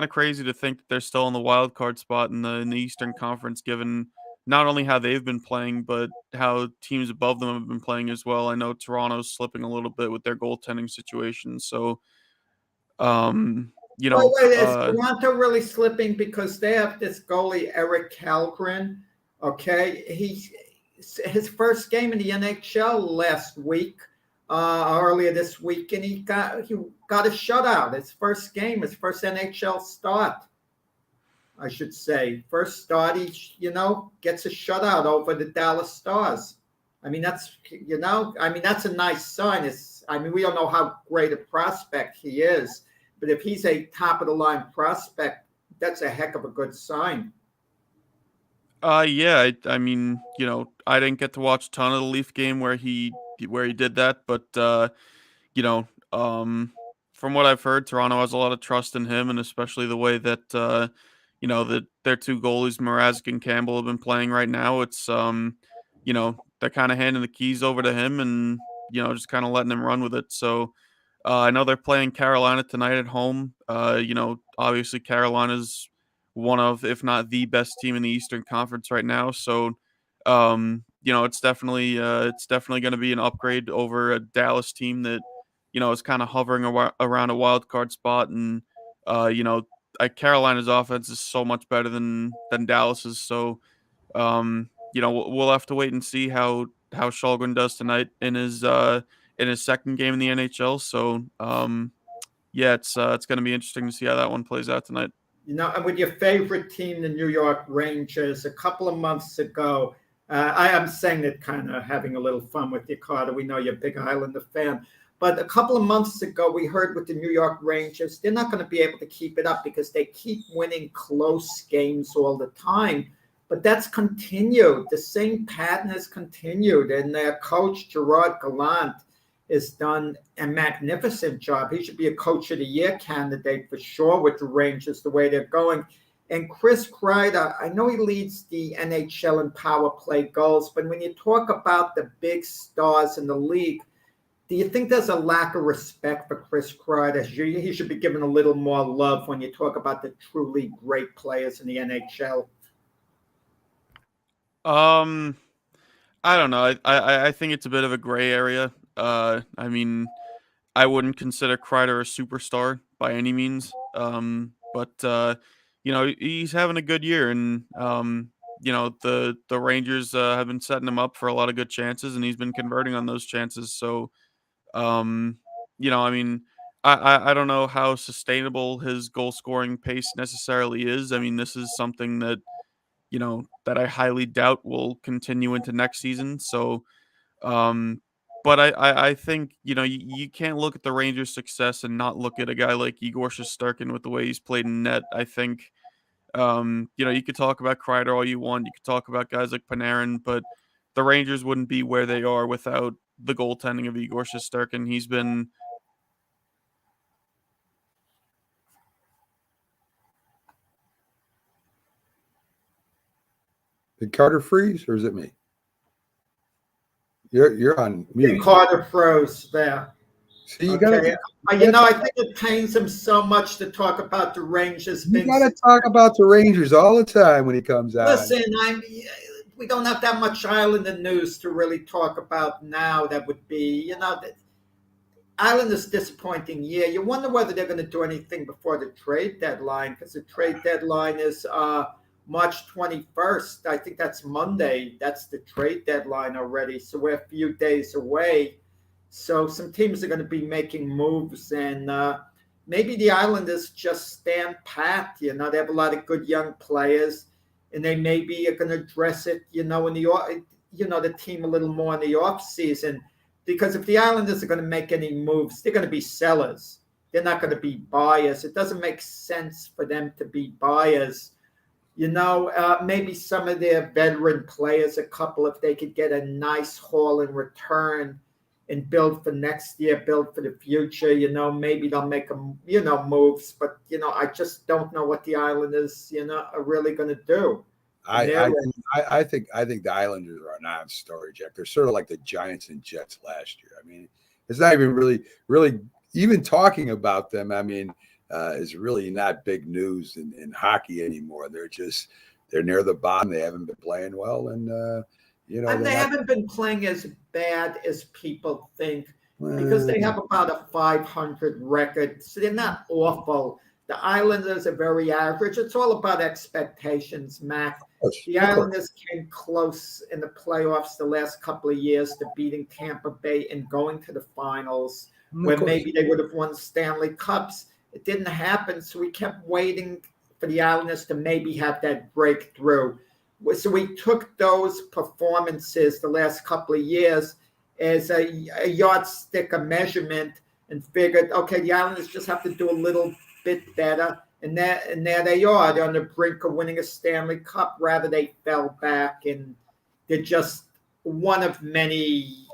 of crazy to think that they're still in the wild card spot in the Eastern Conference, given not only how they've been playing, but how teams above them have been playing as well. I know Toronto's slipping a little bit with their goaltending situation. So, um, you Wait, know, wait, is uh, Toronto really slipping because they have this goalie Eric Kalgren? Okay, his first game in the NHL last week, earlier this week, and he got a shutout. His first game, his first NHL start, I should say. First start, he gets a shutout over the Dallas Stars. I mean, that's that's a nice sign. We don't know how great a prospect he is, but if he's a top of the line prospect, that's a heck of a good sign. yeah, I mean, I didn't get to watch a ton of the Leaf game where he did that, but you know, from what I've heard, Toronto has a lot of trust in him, and especially the way that that their two goalies, Mrazek and Campbell, have been playing right now. It's they're kind of handing the keys over to him, and just kind of letting him run with it. So I know they're playing Carolina tonight at home. Obviously Carolina's one of, if not the best team in the Eastern Conference right now. So, it's definitely going to be an upgrade over a Dallas team that is kind of hovering around a wild card spot, and uh, you know, Carolina's offense is so much better than Dallas's. So, we'll have to wait and see how Shulgin does tonight in his second game in the NHL. So, yeah, it's going to be interesting to see how that one plays out tonight. And with your favorite team, the New York Rangers, a couple of months ago, I am saying it kind of having a little fun with you, Carter. We know you're a big Islander fan. But a couple of months ago, we heard with the New York Rangers, they're not going to be able to keep it up because they keep winning close games all the time. But that's continued. The same pattern has continued. And their coach, Gerard Gallant, has done a magnificent job. He should be a coach of the year candidate for sure with the Rangers, the way they're going. And Chris Kreider, I know he leads the NHL in power play goals, but when you talk about the big stars in the league, do you think there's a lack of respect for Chris Kreider? He should be given a little more love when you talk about the truly great players in the NHL. I don't know. I think it's a bit of a gray area. I mean, I wouldn't consider Kreider a superstar by any means. But he's having a good year, and the Rangers have been setting him up for a lot of good chances, and he's been converting on those chances. So, I mean, I don't know how sustainable his goal scoring pace necessarily is. I mean, this is something that I highly doubt will continue into next season. So, but I think you can't look at the Rangers' success and not look at a guy like Igor Shesterkin with the way he's played in net. I think you could talk about Kreider all you want. You could talk about guys like Panarin, but the Rangers wouldn't be where they are without the goaltending of Igor Shesterkin. He's been Did Carter freeze, or is it me? You're on mute. Carter froze there. See, you Okay. gotta I think it pains him so much to talk about the Rangers. you gotta talk about the Rangers all the time when he comes out. Listen, we don't have that much Islander news to really talk about now. That would be, Islanders' disappointing year. You wonder whether they're going to do anything before the trade deadline, because the trade deadline is March 21st. I think that's Monday. That's the trade deadline already. So we're a few days away. So some teams are going to be making moves, and maybe the Islanders just stand pat. They have a lot of good young players, and they maybe are going to address it, in the team a little more in the off season. Because if the Islanders are going to make any moves, they're going to be sellers. They're not going to be buyers. It doesn't make sense for them to be buyers. Maybe some of their veteran players, a couple, if they could get a nice haul in return, and build for next year, build for the future. Maybe they'll make them, moves, but I just don't know what the Islanders, are really going to do. I think the Islanders are a non-story, Jack. They're sort of like the Giants and Jets last year. I mean, it's not even really even talking about them. I mean, is really not big news in hockey anymore. They're near the bottom. They haven't been playing well, and and they haven't been playing as bad as people think because they have about a 500 record. So they're not awful. The Islanders are very average. It's all about expectations, Mac. The Islanders came close in the playoffs the last couple of years to beating Tampa Bay and going to the finals, where maybe they would have won Stanley Cups. It didn't happen, so we kept waiting for the Islanders to maybe have that breakthrough. So we took those performances the last couple of years as a yardstick, a measurement, and figured, okay, the Islanders just have to do a little bit better. And there they are. They're on the brink of winning a Stanley Cup. Rather, they fell back, and they're just one of many,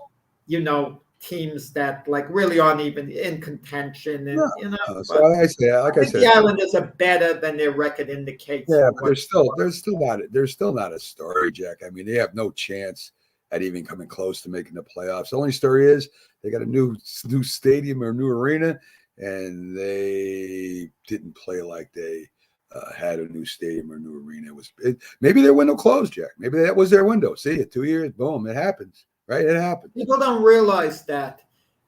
teams that really aren't even in contention. And so like I said, the Islanders are better than their record indicates. Yeah, but they're still not a story, Jack. I mean, they have no chance at even coming close to making the playoffs. The only story is they got a new stadium or new arena, and they didn't play like they had a new stadium or new arena. Maybe their window closed, Jack. Maybe that was their window. See it, 2 years, boom, it happens. Right, it happens. People don't realize that.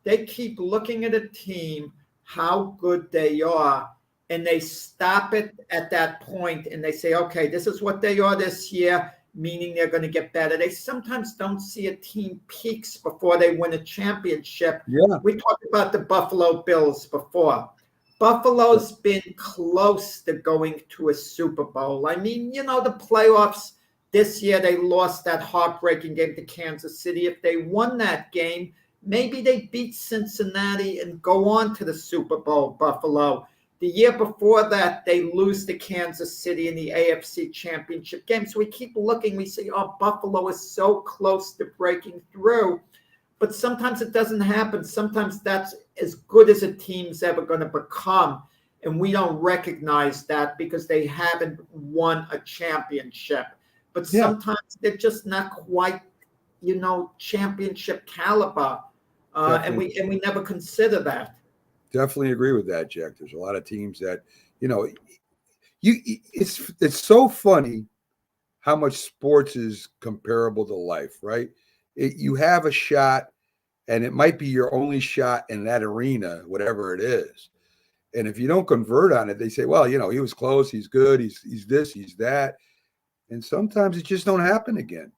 They keep looking at a team, how good they are, and they stop it at that point, and they say, okay, this is what they are this year, meaning they're going to get better. They sometimes don't see a team peaks before they win a championship. Yeah. We talked about the Buffalo Bills before. Buffalo's been close to going to a Super Bowl. I mean, the playoffs. This year, they lost that heartbreaking game to Kansas City. If they won that game, maybe they beat Cincinnati and go on to the Super Bowl, Buffalo. The year before that, they lose to Kansas City in the AFC Championship game. So we keep looking. We say, oh, Buffalo is so close to breaking through. But sometimes it doesn't happen. Sometimes that's as good as a team's ever going to become. And we don't recognize that because they haven't won a championship. But sometimes they're just not quite, championship caliber, and we never consider that. Definitely agree with that, Jack. There's a lot of teams that, it's so funny how much sports is comparable to life, right? You have a shot, and it might be your only shot in that arena, whatever it is. And if you don't convert on it, they say, well, he was close, he's good, he's this, he's that. And sometimes it just don't happen again,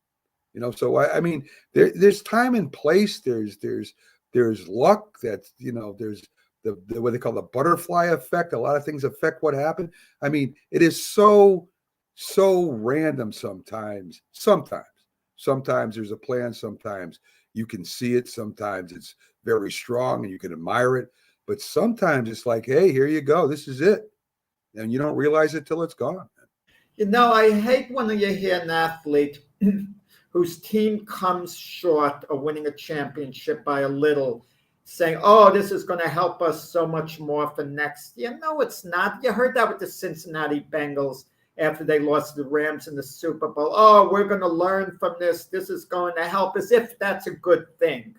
So I mean, there's time and place. There's luck. That's there's the what they call the butterfly effect. A lot of things affect what happened. I mean, it is so random sometimes. Sometimes there's a plan. Sometimes you can see it. Sometimes it's very strong and you can admire it. But sometimes it's like, hey, here you go. This is it, and you don't realize it till it's gone. I hate when you hear an athlete whose team comes short of winning a championship by a little, saying, oh, this is going to help us so much more for next year. No, it's not. You heard that with the Cincinnati Bengals after they lost to the Rams in the Super Bowl. Oh, we're going to learn from this. This is going to help, as if that's a good thing.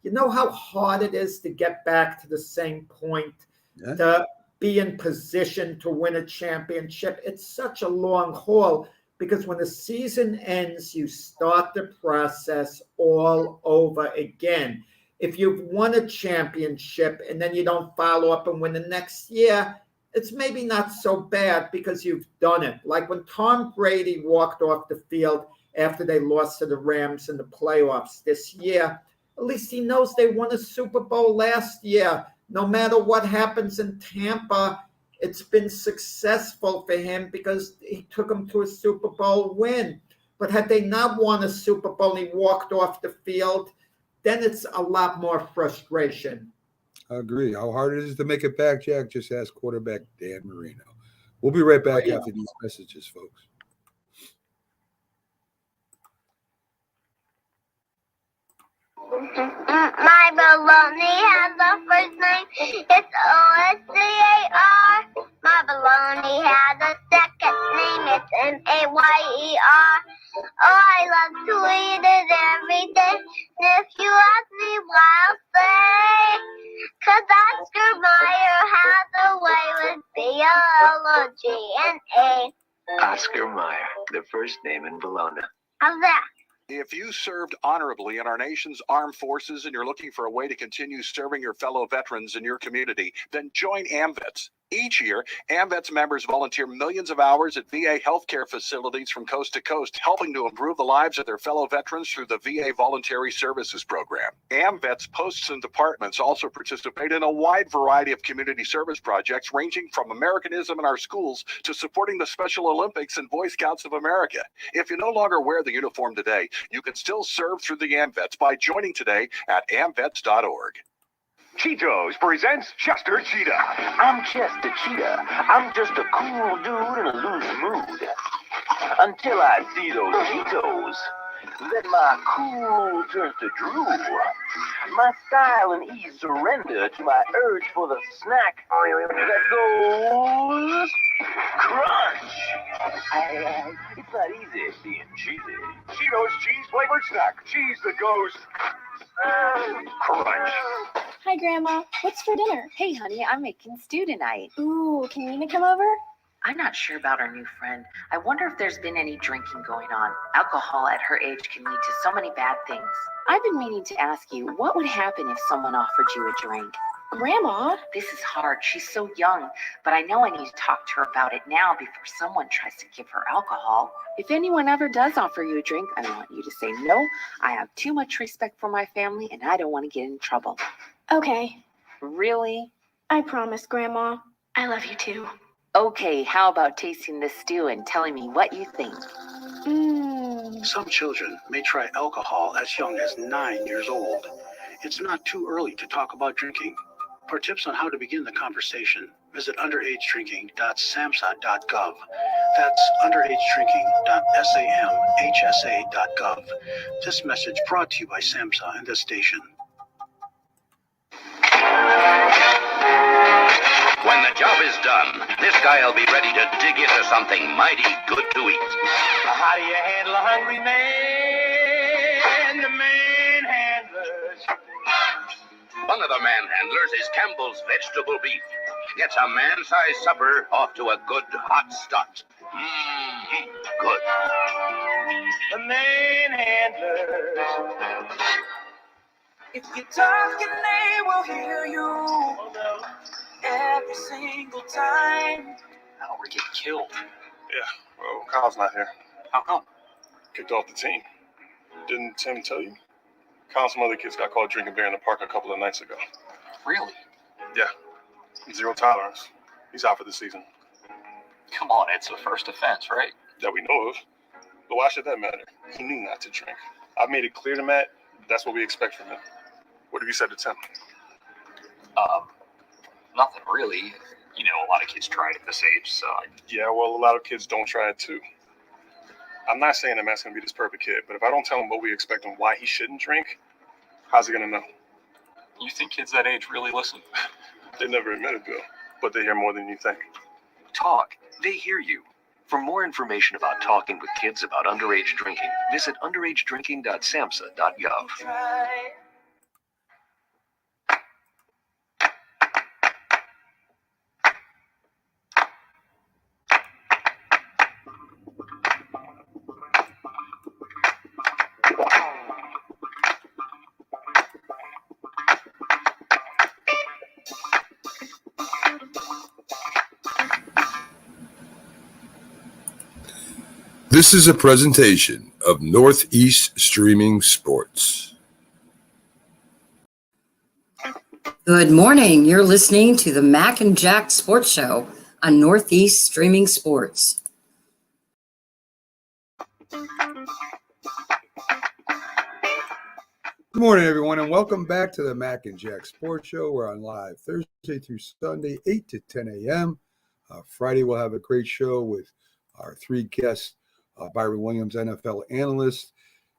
You know how hard it is to get back to the same point, to be in position to win a championship. It's such a long haul because when the season ends, you start the process all over again. If you've won a championship and then you don't follow up and win the next year, it's maybe not so bad because you've done it. Like when Tom Brady walked off the field after they lost to the Rams in the playoffs this year, at least he knows they won a Super Bowl last year. No matter what happens in Tampa, it's been successful for him because he took them to a Super Bowl win. But had they not won a Super Bowl and he walked off the field, then it's a lot more frustration. I agree. How hard it is to make it back, Jack? Just ask quarterback Dan Marino. We'll be right back after these messages, folks. My baloney has a first name. It's O-S-C-A-R. My baloney has a second name. It's M-A-Y-E-R. Oh, I love to eat it every day. And if you ask me why, I'll say, 'cause Oscar Mayer has a way with B-O-L-O-G-N-A. Oscar Mayer, the first name in Bologna. How's that? If you served honorably in our nation's armed forces and you're looking for a way to continue serving your fellow veterans in your community, then join AMVETS. Each year, AMVETS members volunteer millions of hours at VA healthcare facilities from coast to coast, helping to improve the lives of their fellow veterans through the VA Voluntary Services Program. AMVETS posts and departments also participate in a wide variety of community service projects, ranging from Americanism in our schools to supporting the Special Olympics and Boy Scouts of America. If you no longer wear the uniform today, you can still serve through the AMVETS by joining today at amvets.org. Cheetos presents Chester Cheetah. I'm Chester Cheetah. I'm just a cool dude in a loose mood. Until I see those Cheetos, then my cool turns to drool. My style and ease surrender to my urge for the snack that goes crunch. It's not easy being cheesy. Cheetos cheese-flavored snack. Cheese that goes crunch. Hi, Grandma. What's for dinner? Hey, honey, I'm making stew tonight. Ooh, can Nina come over? I'm not sure about our new friend. I wonder if there's been any drinking going on. Alcohol at her age can lead to so many bad things. I've been meaning to ask you, what would happen if someone offered you a drink? Grandma? This is hard. She's so young, but I know I need to talk to her about it now before someone tries to give her alcohol. If anyone ever does offer you a drink, I want you to say no. I have too much respect for my family, and I don't want to get in trouble. Okay. Really? I promise, Grandma. I love you too. Okay, how about tasting this stew and telling me what you think? Some children may try alcohol as young as 9 years old. It's not too early to talk about drinking. For tips on how to begin the conversation, visit underagedrinking.samhsa.gov. That's underagedrinking.samhsa.gov. This message brought to you by SAMHSA and this station. When the job is done, this guy'll be ready to dig into something mighty good to eat. How do you handle a hungry man? The manhandlers. One of the manhandlers is Campbell's vegetable beef. Gets a man-sized supper off to a good hot start. Good. The manhandlers. If you talk and they will hear you every single time. Now we're getting killed. Yeah, well, Kyle's not here. How come? Kicked off the team. Didn't Tim tell you? Kyle and some other kids got caught drinking beer in the park a couple of nights ago. Really? Yeah. 0 tolerance. He's out for the season. Come on, it's a first offense, right? That we know of. But why should that matter? He knew not to drink. I've made it clear to Matt that's what we expect from him. What have you said to Tim? Nothing really. You know, a lot of kids try it at this age, so Yeah, well, a lot of kids don't try it too. I'm not saying that Matt's going to be this perfect kid, but if I don't tell him what we expect and why he shouldn't drink, how's he going to know? You think kids that age really listen? They never admit it, Bill, but they hear more than you think. Talk. They hear you. For more information about talking with kids about underage drinking, visit underagedrinking.samhsa.gov. This is a presentation of Northeast Streaming Sports. Good morning. You're listening to the Mac and Jack Sports Show on Northeast Streaming Sports. Good morning, everyone, and welcome back to the Mac and Jack Sports Show. We're on live Thursday through Sunday, 8 to 10 a.m. Friday, we'll have a great show with our 3 guests. Byron Williams, NFL analyst,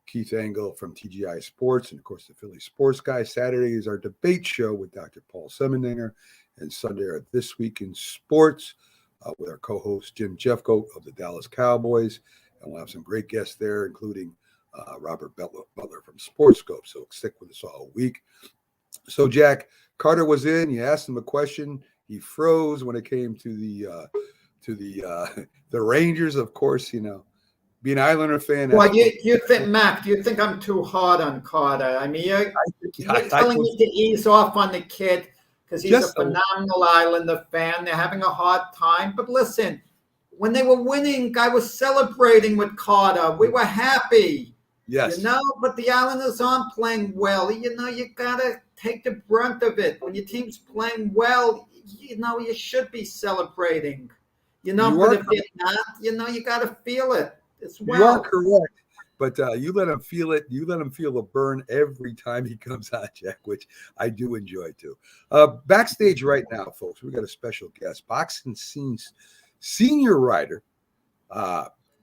Keith Engel from TGI Sports, and of course the Philly Sports Guy. Saturday is our debate show with Dr. Paul Semeninger, and Sunday are This Week in Sports with our co-host Jim Jeffcoat of the Dallas Cowboys, and we'll have some great guests there, including Robert Butler from Sportscope. So stick with us all week. So Jack, Carter was in. You asked him a question. He froze when it came to the Rangers. Of course, you know, being an Islander fan. Well, you think, Mac? Do you think I'm too hard on Carter? I mean, you're telling me to ease off on the kid because he's a phenomenal Islander fan. They're having a hard time. But listen, when they were winning, I was celebrating with Carter. We were happy. Yes. You know, but the Islanders aren't playing well. You know, you got to take the brunt of it. When your team's playing well, you know, you should be celebrating. You know, but if you're not, you know, you got to feel it as well. You are correct. But you let him feel it. You let him feel the burn every time he comes on, Jack, which I do enjoy too. Backstage right now, folks, we got a special guest, boxing scenes senior writer,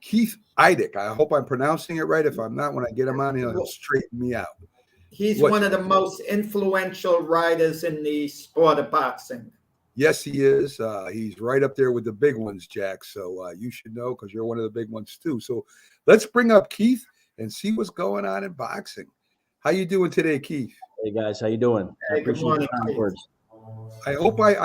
Keith Idec. I hope I'm pronouncing it right. If I'm not, when I get him on, he'll straighten me out. He's one of the most influential writers in the sport of boxing. Yes, he is. He's right up there with the big ones, Jack. So you should know because you're one of the big ones too. So let's bring up Keith and see what's going on in boxing. How you doing today, Keith? Hey guys, how you doing? Hey, good morning, I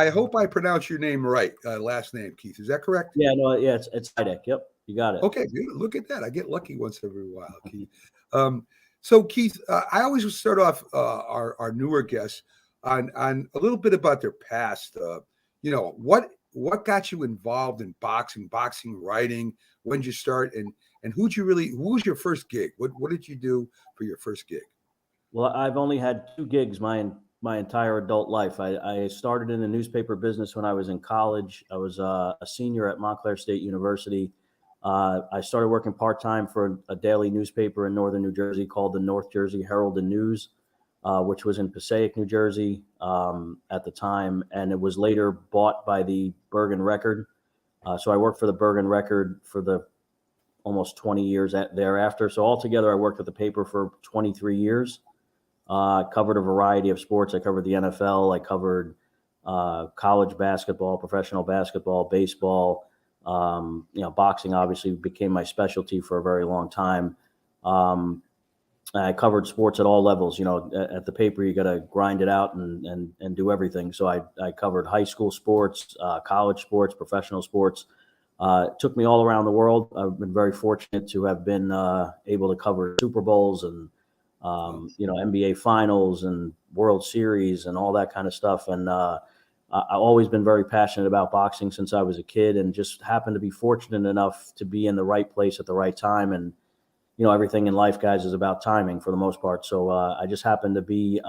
hope I pronounce your name right. Last name, Keith. Is that correct? Yeah, no, yeah, it's Idec. Yep, you got it. Okay, good. Look at that. I get lucky once every while, Keith. So Keith, I always start off our newer guests on a little bit about their past. You know, what got you involved in boxing writing? When did you start, and who was your first gig? What did you do for your first gig? Well, I've only had 2 gigs my entire adult life. I started in the newspaper business when I was in college. I was a senior at Montclair State University. I started working part-time for a daily newspaper in northern New Jersey called the North Jersey Herald and News, which was in Passaic, New Jersey at the time. And it was later bought by the Bergen Record. So I worked for the Bergen Record for the almost 20 years thereafter. So altogether, I worked at the paper for 23 years. Covered a variety of sports. I covered the NFL. I covered college basketball, professional basketball, baseball. You know, boxing obviously became my specialty for a very long time. I covered sports at all levels. You know, at the paper, you got to grind it out and do everything. So I covered high school sports, college sports, professional sports. It took me all around the world. I've been very fortunate to have been able to cover Super Bowls and you know, NBA finals and World Series and all that kind of stuff. And I've always been very passionate about boxing since I was a kid, and just happened to be fortunate enough to be in the right place at the right time. And, you know, everything in life, guys, is about timing for the most part. So I just happened to be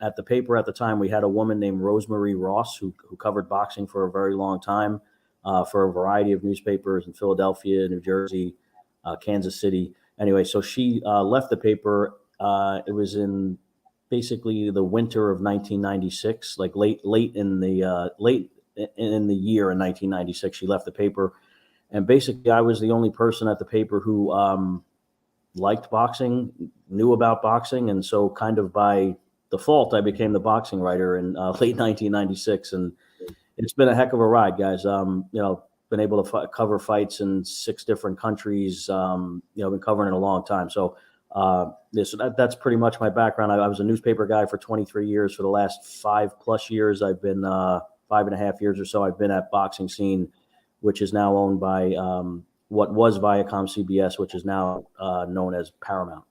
at the paper at the time. We had a woman named Rosemary Ross who covered boxing for a very long time for a variety of newspapers in Philadelphia, New Jersey, Kansas City. Anyway, so she left the paper. It was in basically the winter of 1996, like late in the year in 1996. She left the paper, and basically I was the only person at the paper who liked boxing, knew about boxing, and so kind of by default I became the boxing writer in late 1996, and it's been a heck of a ride, guys. You know, been able to cover fights in 6 different countries. You know, been covering it a long time. So that's pretty much my background. I was a newspaper guy for 23 years. For the last 5+ years, I've been 5.5 years or so. I've been at Boxing Scene, which is now owned by what was Viacom CBS, which is now known as Paramount.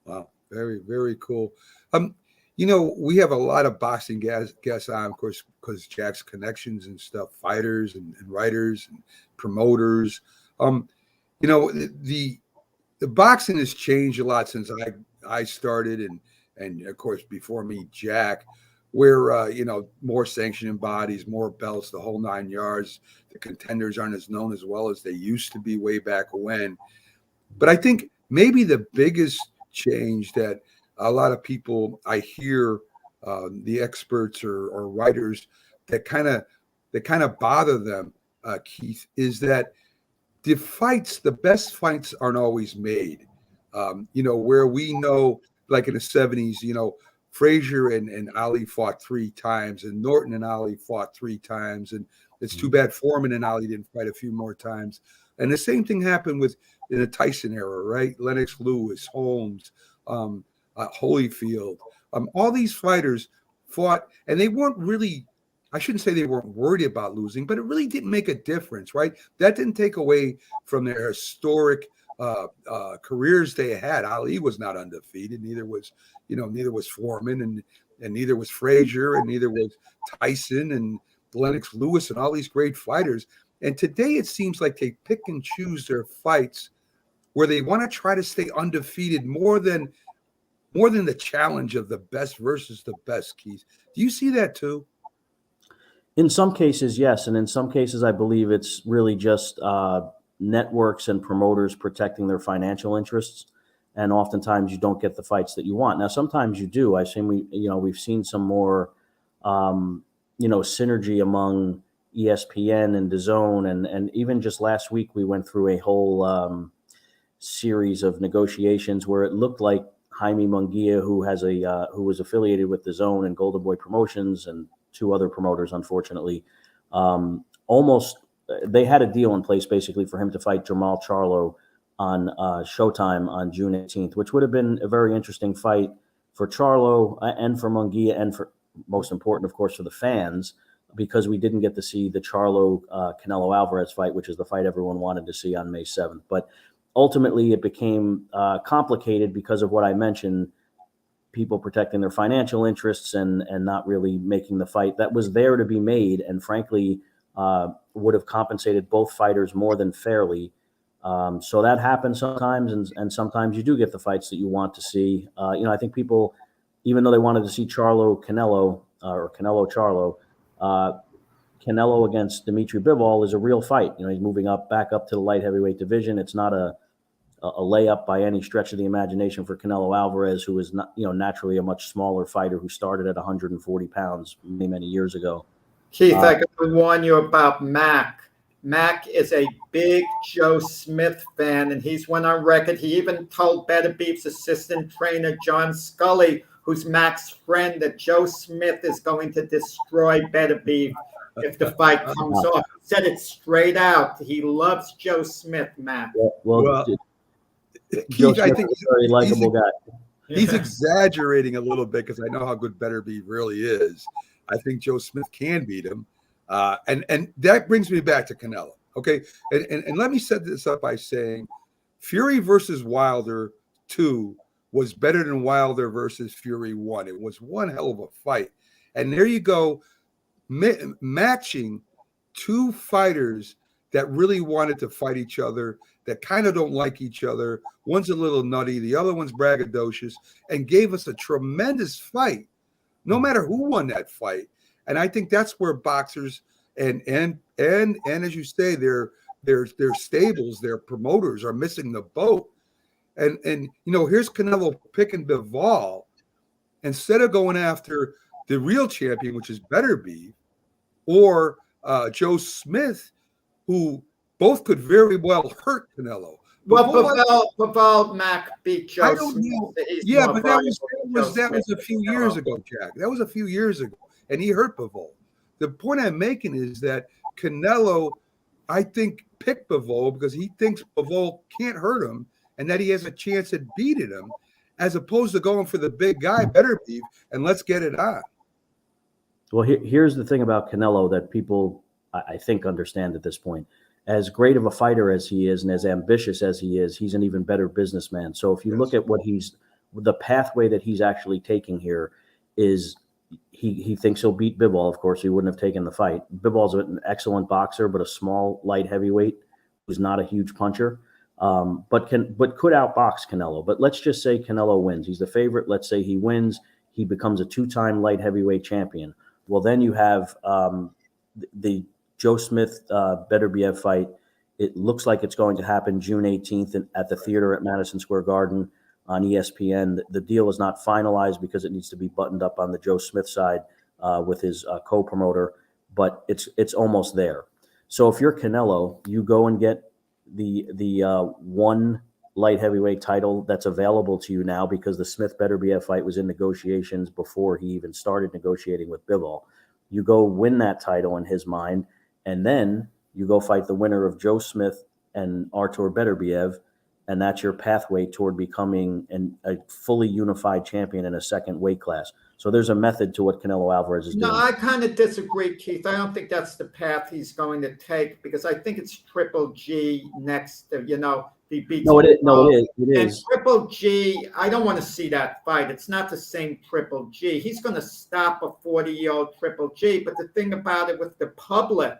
Wow, very, very cool. You know, we have a lot of boxing guests on, of course, because Jack's connections and stuff, fighters and writers and promoters. You know, the boxing has changed a lot since I started, and of course before me, Jack, where you know, more sanctioning bodies, more belts, the whole 9 yards. The contenders aren't as known as well as they used to be way back when. But I think maybe the biggest change that a lot of people I hear, the experts or writers that kind of bother them, Keith, is that the best fights aren't always made. Where we know, like in the 70s, Frazier and Ali fought 3 times, and Norton and Ali fought 3 times, and it's too bad Foreman and Ali didn't fight a few more times. And the same thing happened in the Tyson era, right? Lennox Lewis, Holmes, Holyfield, all these fighters fought, and they weren't really, I shouldn't say they weren't worried about losing, but it really didn't make a difference, right? That didn't take away from their historic careers they had. Ali was not undefeated, neither was Foreman, and neither was Frazier, and neither was Tyson and Lennox Lewis and all these great fighters. And today it seems like they pick and choose their fights where they want to try to stay undefeated more than the challenge of the best versus the best, Keith. Do you see that too? In some cases, yes. And in some cases, I believe it's really just networks and promoters protecting their financial interests. And oftentimes you don't get the fights that you want. Now, sometimes you do. We've seen some more, synergy among ESPN and DAZN. And even just last week, we went through a whole series of negotiations where it looked like Jaime Munguia, who was affiliated with DAZN and Golden Boy Promotions and 2 other promoters, unfortunately, they had a deal in place basically for him to fight Jermall Charlo on Showtime on June 18th, which would have been a very interesting fight for Charlo and for Munguia, and for, most important, of course, for the fans, because we didn't get to see the Charlo Canelo Alvarez fight, which is the fight everyone wanted to see on May 7th. But ultimately, it became complicated because of what I mentioned, people protecting their financial interests and not really making the fight that was there to be made, and frankly, would have compensated both fighters more than fairly. So that happens sometimes, and sometimes you do get the fights that you want to see. I think people, even though they wanted to see Canelo Charlo, Canelo against Dimitri Bivol is a real fight. He's moving back up to the light heavyweight division. It's not a layup by any stretch of the imagination for Canelo Alvarez, who is not, naturally a much smaller fighter who started at 140 pounds many, many years ago. Keith, I got to warn you about Mac. Mac is a big Joe Smith fan, and he's went on record. He even told Better Beef's assistant trainer, John Scully, who's Mac's friend, that Joe Smith is going to destroy Better Beef if the fight comes off. He said it straight out. He loves Joe Smith, Mac. Well, Joe Keith, I think is a very likable guy. He's exaggerating a little bit because I know how good Better Beef really is. I think Joe Smith can beat him. And that brings me back to Canelo. Okay. And let me set this up by saying Fury versus Wilder 2 was better than Wilder versus Fury 1. It was one hell of a fight. And there you go, matching 2 fighters that really wanted to fight each other, that kind of don't like each other. One's a little nutty, the other one's braggadocious, and gave us a tremendous fight, no matter who won that fight. And I think that's where boxers and as you say, their stables, their promoters are missing the boat. And here's Canelo picking Bivol instead of going after the real champion, which is Better Beef, or Joe Smith, who both could very well hurt Canelo. Well, Bivol Mac beat Joe Smith. Yeah, but that was a few years ago, Jack. That was a few years ago, and he hurt Bivol. The point I'm making is that Canelo, I think, picked Bivol because he thinks Bivol can't hurt him and that he has a chance at beating him, as opposed to going for the big guy, Better Beef, and let's get it on. Well, here's the thing about Canelo that people, I think, understand at this point. As great of a fighter as he is and as ambitious as he is, he's an even better businessman. So if you look at the pathway that he's actually taking here is he thinks he'll beat Bivol. Of course, he wouldn't have taken the fight. Bivol's an excellent boxer, but a small light heavyweight who's not a huge puncher, but could outbox Canelo. But let's just say Canelo wins. He's the favorite. Let's say he wins. He becomes a 2-time light heavyweight champion. Well, then you have the Joe Smith Beterbiev fight. It looks like it's going to happen June 18th at the theater at Madison Square Garden on ESPN. The deal is not finalized because it needs to be buttoned up on the Joe Smith side with his co-promoter, but it's almost there. So if you're Canelo, you go and get the one light heavyweight title that's available to you now because the Smith Beterbiev fight was in negotiations before he even started negotiating with Bivol. You go win that title in his mind, and then you go fight the winner of Joe Smith and Artur Beterbiev, and that's your pathway toward becoming a fully unified champion in a second weight class. So there's a method to what Canelo Alvarez is doing. No, I kind of disagree, Keith. I don't think that's the path he's going to take because I think it's Triple G next to, he beats. No, it is. And Triple G, I don't want to see that fight. It's not the same Triple G. He's going to stop a 40-year-old Triple G. But the thing about it with the public,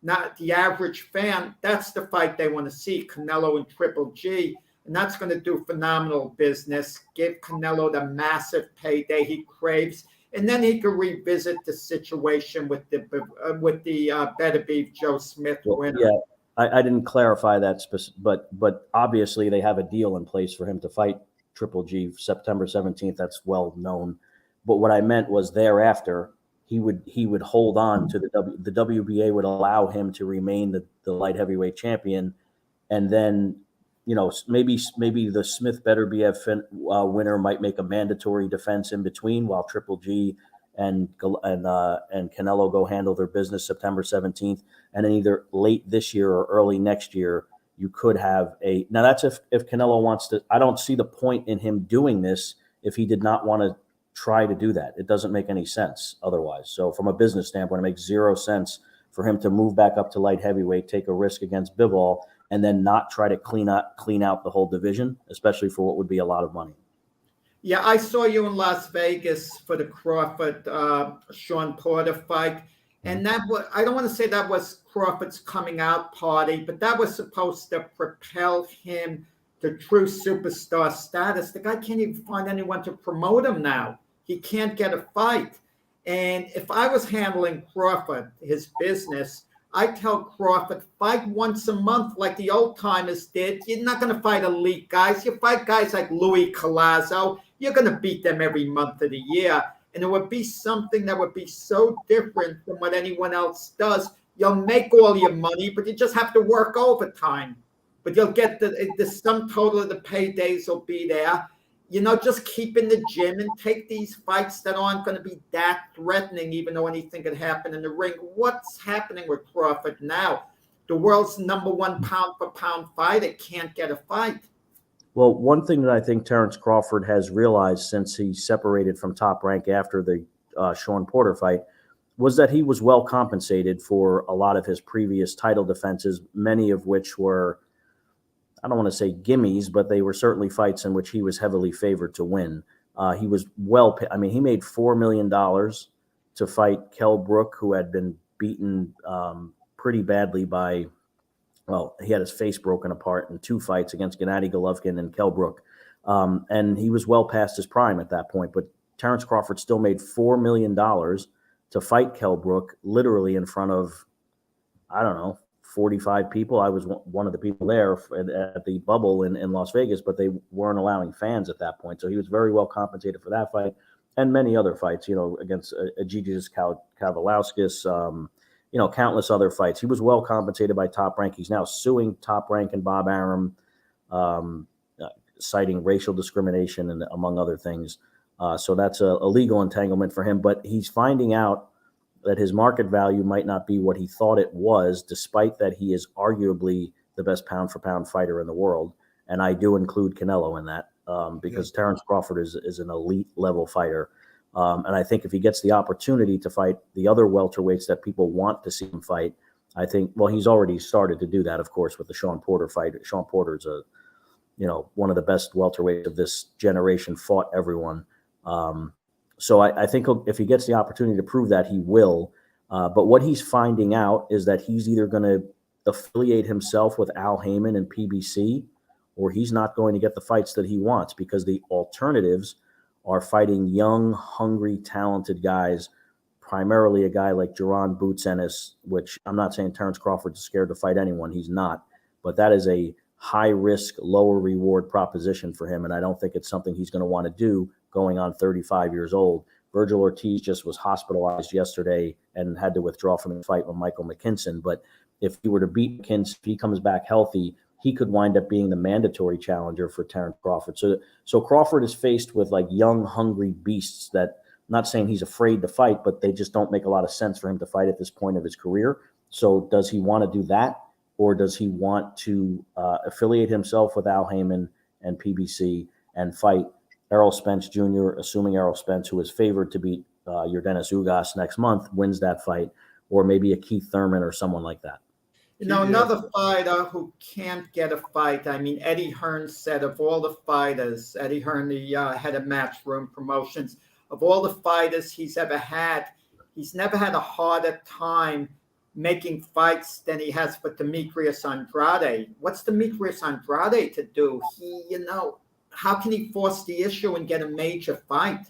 not the average fan, that's the fight they want to see, Canelo and Triple G. And that's going to do phenomenal business, give Canelo the massive payday he craves. And then he can revisit the situation with the Beterbiev Joe Smith winner. Yeah, I didn't clarify that, but obviously they have a deal in place for him to fight Triple G September 17th. That's well known. But what I meant was thereafter, he would hold on to the WBA would allow him to remain the light heavyweight champion, and then maybe the Smith Beterbiev winner might make a mandatory defense in between while Triple G and Canelo go handle their business September 17th, and then either late this year or early next year you could have now that's if Canelo wants to. I don't see the point in him doing this if he did not want to try to do that. It doesn't make any sense otherwise. So from a business standpoint, it makes zero sense for him to move back up to light heavyweight, take a risk against Bivol, and then not try to clean out the whole division, especially for what would be a lot of money. Yeah, I saw you in Las Vegas for the Crawford Sean Porter fight. And that was, I don't want to say that was Crawford's coming out party, but that was supposed to propel him to true superstar status. The guy can't even find anyone to promote him now. He can't get a fight. And if I was handling Crawford, his business, I tell Crawford, fight once a month like the old timers did. You're not going to fight elite guys. You fight guys like Louis Collazo. You're going to beat them every month of the year. And it would be something that would be so different from what anyone else does. You'll make all your money, but you just have to work overtime. But you'll get the sum total of the paydays will be there. Just keep in the gym and take these fights that aren't going to be that threatening, even though anything could happen in the ring. What's happening with Crawford now? The world's #1 pound-for-pound fighter can't get a fight. Well, one thing that I think Terence Crawford has realized since he separated from Top Rank after the Sean Porter fight was that he was well compensated for a lot of his previous title defenses, many of which were, I don't want to say gimmies, but they were certainly fights in which he was heavily favored to win. He was he made $4 million to fight Kell Brook, who had been beaten pretty badly by, he had his face broken apart in 2 fights against Gennady Golovkin and Kell Brook. And he was well past his prime at that point. But Terence Crawford still made $4 million to fight Kell Brook, literally in front of, 45 people. I was one of the people there at the bubble in Las Vegas, but they weren't allowing fans at that point. So he was very well compensated for that fight and many other fights, against Egidijus Kavalauskas, countless other fights. He was well compensated by Top Rank. He's now suing Top Rank and Bob Arum, citing racial discrimination and among other things. So that's a legal entanglement for him, but he's finding out that his market value might not be what he thought it was, despite that he is arguably the best pound-for-pound fighter in the world. And I do include Canelo in that because Terence Crawford is an elite-level fighter. And I think if he gets the opportunity to fight the other welterweights that people want to see him fight, I think, he's already started to do that, of course, with the Sean Porter fight. Sean Porter's one of the best welterweights of this generation, fought everyone. So I think if he gets the opportunity to prove that, he will. But what he's finding out is that he's either going to affiliate himself with Al Heyman and PBC, or he's not going to get the fights that he wants because the alternatives are fighting young, hungry, talented guys, primarily a guy like Jaron Boots Ennis, which I'm not saying Terence Crawford is scared to fight anyone. He's not. But that is a high-risk, lower-reward proposition for him, and I don't think it's something he's going to want to do going on 35 years old. Virgil Ortiz just was hospitalized yesterday and had to withdraw from the fight with Michael McKinson. But if he were to beat McKinson, if he comes back healthy, he could wind up being the mandatory challenger for Terrence Crawford. So Crawford is faced with like young, hungry beasts that, I'm not saying he's afraid to fight, but they just don't make a lot of sense for him to fight at this point of his career. So does he want to do that? Or does he want to affiliate himself with Al Heyman and PBC and fight Errol Spence Jr., assuming Errol Spence, who is favored to beat Yordenis Ugas next month, wins that fight, or maybe a Keith Thurman or someone like that? Another fighter who can't get a fight. I mean, Eddie Hearn said of all the fighters, Eddie Hearn, the head of Matchroom Promotions, of all the fighters he's ever had, he's never had a harder time making fights than he has with Demetrius Andrade. What's Demetrius Andrade to do? How can he force the issue and get a major fight?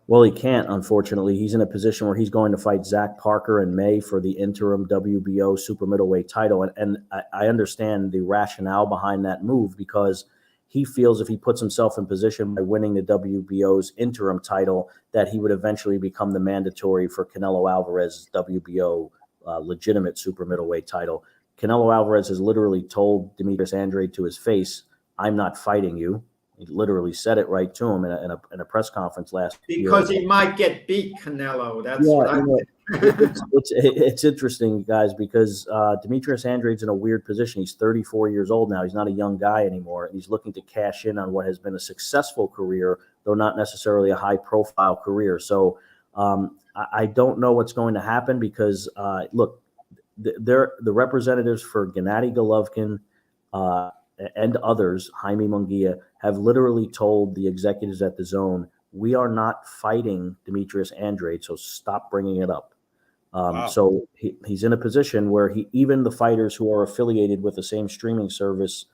Well, he can't, unfortunately. He's in a position where he's going to fight Zach Parker in May for the interim WBO super middleweight title. And I understand the rationale behind that move, because he feels if he puts himself in position by winning the WBO's interim title, that he would eventually become the mandatory for Canelo Alvarez's WBO legitimate super middleweight title. Canelo Alvarez has literally told Demetrius Andrade to his face, "I'm not fighting you." He literally said it right to him in a press conference last year. Because he might get beat, Canelo. That's what I think. It's interesting, guys, because Demetrius Andrade's in a weird position. He's 34 years old now. He's not a young guy anymore. And he's looking to cash in on what has been a successful career, though not necessarily a high-profile career. So I don't know what's going to happen because, look, the representatives for Gennady Golovkin and others, Jaime Munguia, have literally told the executives at DAZN, we are not fighting Demetrius Andrade, so stop bringing it up. Wow. So he's in a position where even the fighters who are affiliated with the same streaming service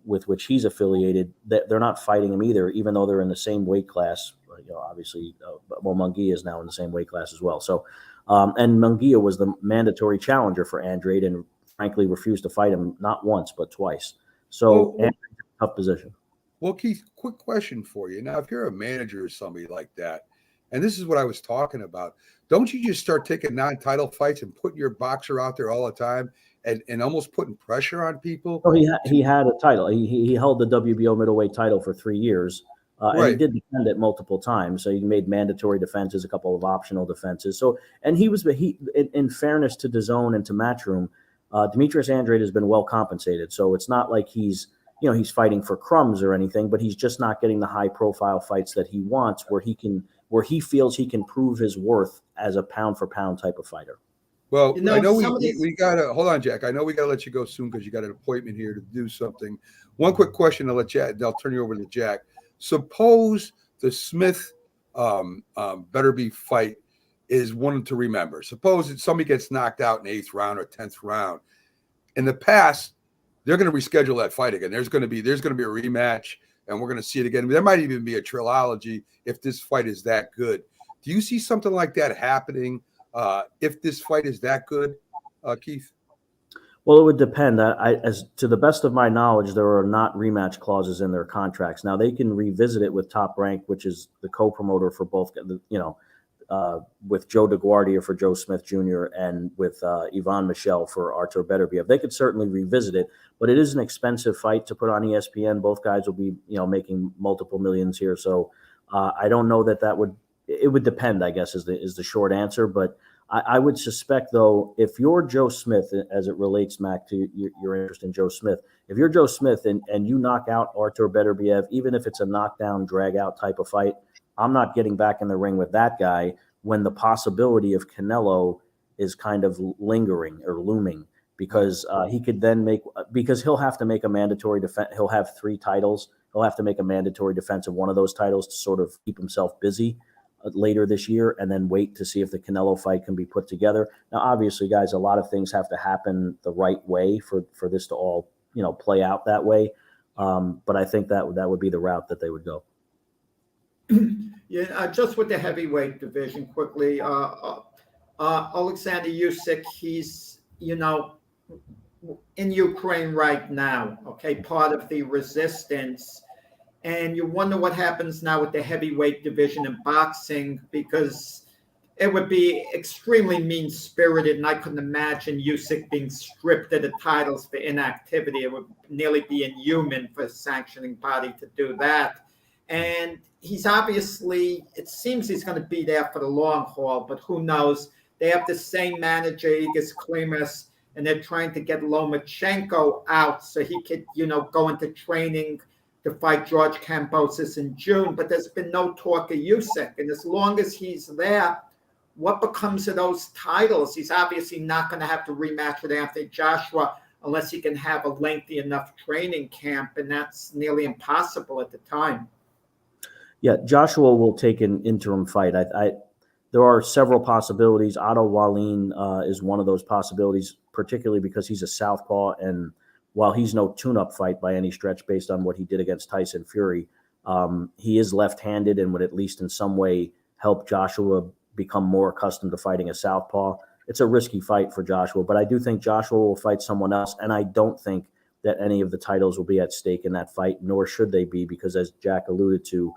with which he's affiliated, they're not fighting him either, even though they're in the same weight class. Obviously, Munguia is now in the same weight class as well. So, and Munguia was the mandatory challenger for Andrade and frankly refused to fight him not once, but twice. So Andrade's in a tough position. Well, Keith, quick question for you. Now, if you're a manager or somebody like that, and this is what I was talking about, don't you just start taking non-title fights and putting your boxer out there all the time and almost putting pressure on people? Well, he had a title. He held the WBO middleweight title for 3 years. And he did defend it multiple times. So he made mandatory defenses, a couple of optional defenses. So, and in fairness to DAZN and to Matchroom, Demetrius Andrade has been well compensated. So it's not like he's fighting for crumbs or anything, but he's just not getting the high profile fights that he wants, where he feels he can prove his worth as a pound for pound type of fighter. Well, I know we gotta hold on, Jack. I know we gotta let you go soon because you got an appointment here to do something. One quick question I'll turn you over to Jack. Suppose the Smith Beterbiev fight is one to remember. Suppose somebody gets knocked out in the 8th round or 10th round. In the past, they're going to reschedule that fight again. There's going to be a rematch, and we're going to see it again. There might even be a trilogy if this fight is that good. Do you see something like that happening if this fight is that good, Keith? Well, it would depend. As to the best of my knowledge, there are not rematch clauses in their contracts. Now they can revisit it with Top Rank, which is the co-promoter for both. With Joe DeGuardia for Joe Smith Jr. and with Yvonne Michelle for Artur Beterbiev. They could certainly revisit it, but it is an expensive fight to put on ESPN. Both guys will be, making multiple millions here. So I don't know it would depend, I guess, is the short answer. But I would suspect, though, if you're Joe Smith, as it relates, Mac, to your interest in Joe Smith, if you're Joe Smith and you knock out Artur Beterbiev, even if it's a knockdown, drag-out type of fight, I'm not getting back in the ring with that guy when the possibility of Canelo is kind of lingering or looming, because he could then because he'll have to make a mandatory defense. He'll have 3 titles. He'll have to make a mandatory defense of one of those titles to sort of keep himself busy later this year, and then wait to see if the Canelo fight can be put together. Now, obviously, guys, a lot of things have to happen the right way for this to all, play out that way. But I think that would be the route that they would go. Yeah, just with the heavyweight division quickly, Alexander Usyk, he's, in Ukraine right now, okay, part of the resistance. And you wonder what happens now with the heavyweight division in boxing, because it would be extremely mean-spirited, and I couldn't imagine Usyk being stripped of the titles for inactivity. It would nearly be inhuman for a sanctioning body to do that. And he's obviously, it seems he's going to be there for the long haul, but who knows? They have the same manager, Igor Klimas, and they're trying to get Lomachenko out so he could, go into training to fight George Kambosos in June. But there's been no talk of Usyk. And as long as he's there, what becomes of those titles? He's obviously not going to have to rematch with Anthony Joshua unless he can have a lengthy enough training camp, and that's nearly impossible at the time. Yeah, Joshua will take an interim fight. There are several possibilities. Otto Wallin is one of those possibilities, particularly because he's a southpaw, and while he's no tune-up fight by any stretch based on what he did against Tyson Fury, he is left-handed and would at least in some way help Joshua become more accustomed to fighting a southpaw. It's a risky fight for Joshua, but I do think Joshua will fight someone else, and I don't think that any of the titles will be at stake in that fight, nor should they be, because as Jack alluded to,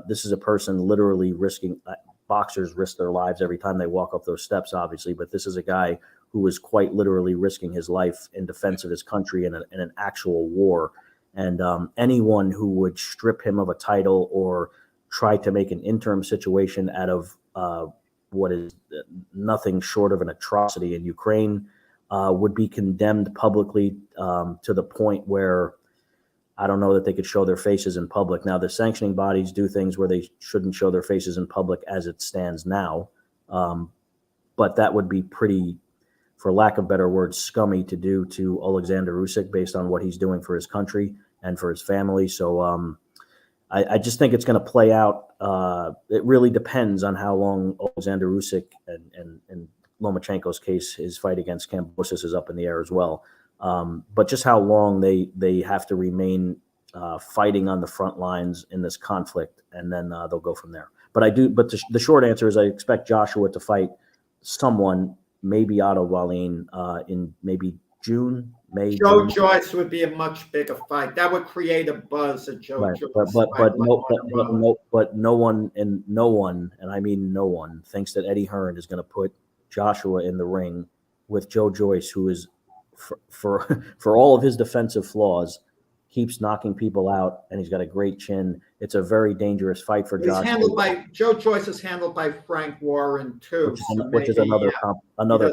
this is a person literally risking boxers risk their lives every time they walk up those steps, obviously, but this is a guy who is quite literally risking his life in defense of his country in an actual war. And anyone who would strip him of a title or try to make an interim situation out of what is nothing short of an atrocity in Ukraine would be condemned publicly to the point where I don't know that they could show their faces in public. Now, the sanctioning bodies do things where they shouldn't show their faces in public as it stands now. But that would be pretty, for lack of better words, scummy to do to Alexander Usyk based on what he's doing for his country and for his family. So I just think it's going to play out. It really depends on how long Alexander Usyk and Lomachenko's case, his fight against Kambosos, is up in the air as well. But just how long they have to remain fighting on the front lines in this conflict, and then they'll go from there. But the short answer is I expect Joshua to fight someone, maybe Otto Wallin, in maybe June, May. Joe Joyce would be a much bigger fight. That would create a buzz of Joe Right. Joyce. But no one, and I mean no one, thinks that Eddie Hearn is going to put Joshua in the ring with Joe Joyce, who is for all of his defensive flaws, keeps knocking people out, and he's got a great chin. It's a very dangerous fight for Joshua. Joe Joyce is handled by Frank Warren too, which is another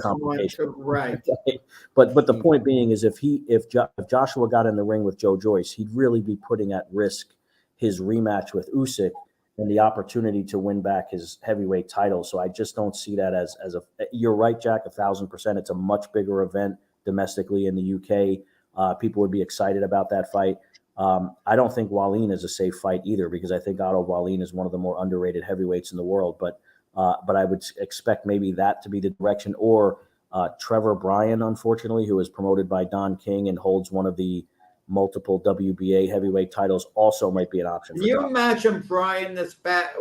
complication. Right. But the point being is if Joshua got in the ring with Joe Joyce, he'd really be putting at risk his rematch with Usyk and the opportunity to win back his heavyweight title. So I just don't see that as a. You're right, Jack, 1,000%. It's a much bigger event domestically in the UK. People would be excited about that fight. I don't think Wallin is a safe fight either, because I think Otto Wallin is one of the more underrated heavyweights in the world. But I would expect maybe that to be the direction. Or Trevor Bryan, unfortunately, who is promoted by Don King and holds one of the multiple WBA heavyweight titles, also might be an option. Can you imagine Bryan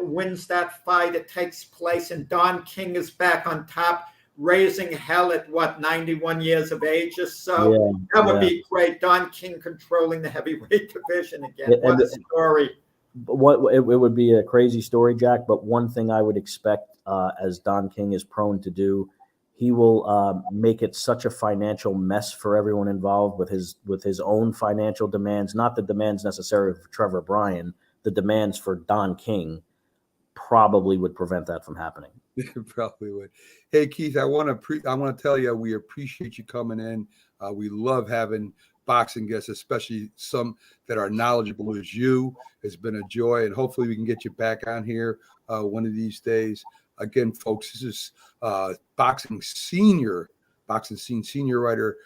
wins that fight? It takes place, and Don King is back on top, raising hell at 91 years of age or so. Yeah, that would be great. Don King controlling the heavyweight division again. What a story. It would be a crazy story, Jack, but one thing I would expect, as Don King is prone to do, he will make it such a financial mess for everyone involved with his own financial demands, not the demands necessarily for Trevor Bryan, the demands for Don King probably would prevent that from happening. It probably would. Hey, Keith, I want to tell you we appreciate you coming in. We love having boxing guests, especially some that are knowledgeable as you. It's been a joy, and hopefully we can get you back on here one of these days. Again, folks, this is boxing scene senior writer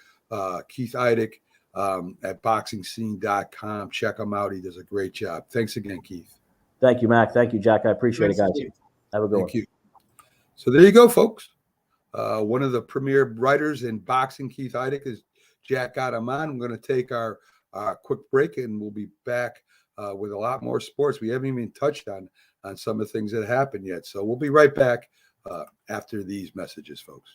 Keith Idec at boxingscene.com. Check him out. He does a great job. Thanks again, Keith. Thank you, Mac. Thank you, Jack. I appreciate it, guys. Have a good one. Thank you. So there you go, folks. One of the premier writers in boxing, Keith Idec, is Jack got him on. I'm going to take our quick break, and we'll be back with a lot more sports. We haven't even touched on some of the things that happened yet. So we'll be right back after these messages, folks.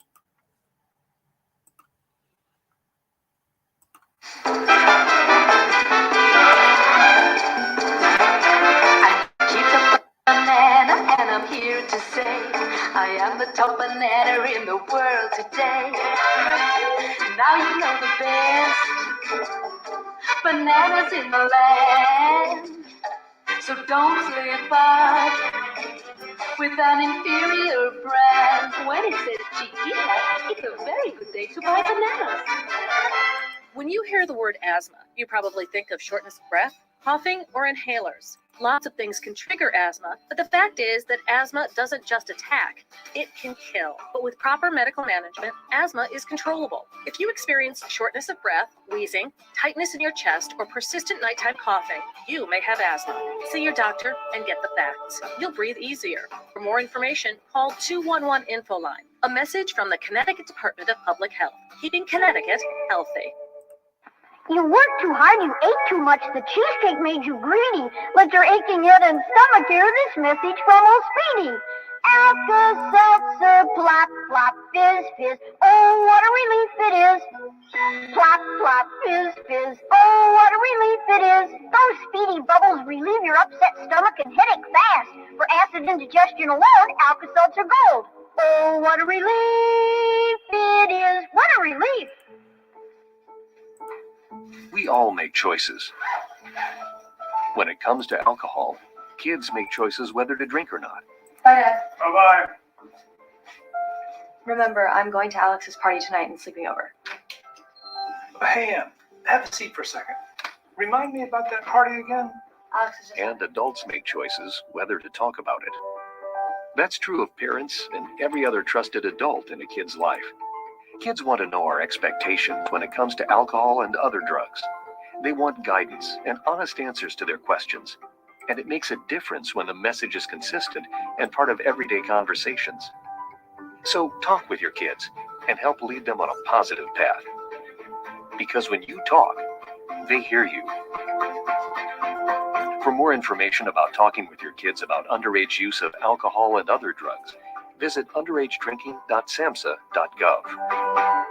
Banana, and I'm here to say I am the top banana in the world today. Now you know the best bananas in the land. So don't slip up with an inferior brand. When it says Chiquita, it's a very good day to buy bananas. When you hear the word asthma, you probably think of shortness of breath, coughing, or inhalers. Lots of things can trigger asthma, but the fact is that asthma doesn't just attack, it can kill. But with proper medical management, asthma is controllable. If you experience shortness of breath, wheezing, tightness in your chest, or persistent nighttime coughing, you may have asthma. See your doctor and get the facts. You'll breathe easier. For more information, call 211 Info Line. A message from the Connecticut Department of Public Health, keeping Connecticut healthy. You worked too hard, you ate too much, the cheesecake made you greedy. Let your aching head and stomach hear this message from old Speedy. Alka-Seltzer, plop, plop, fizz, fizz, oh, what a relief it is. Plop, plop, fizz, fizz, oh, what a relief it is. Those Speedy bubbles relieve your upset stomach and headache fast. For acid indigestion alone, Alka-Seltzer Gold. Oh, what a relief it is. What a relief. We all make choices. When it comes to alcohol, kids make choices whether to drink or not. Bye, Dad. Bye-bye. Remember, I'm going to Alex's party tonight and sleeping over. Hey, have a seat for a second. Remind me about that party again? Alex is just... And adults make choices whether to talk about it. That's true of parents and every other trusted adult in a kid's life. Kids want to know our expectations when it comes to alcohol and other drugs. They want guidance and honest answers to their questions. And it makes a difference when the message is consistent and part of everyday conversations. So talk with your kids and help lead them on a positive path. Because when you talk, they hear you. For more information about talking with your kids about underage use of alcohol and other drugs, visit underagedrinking.samhsa.gov.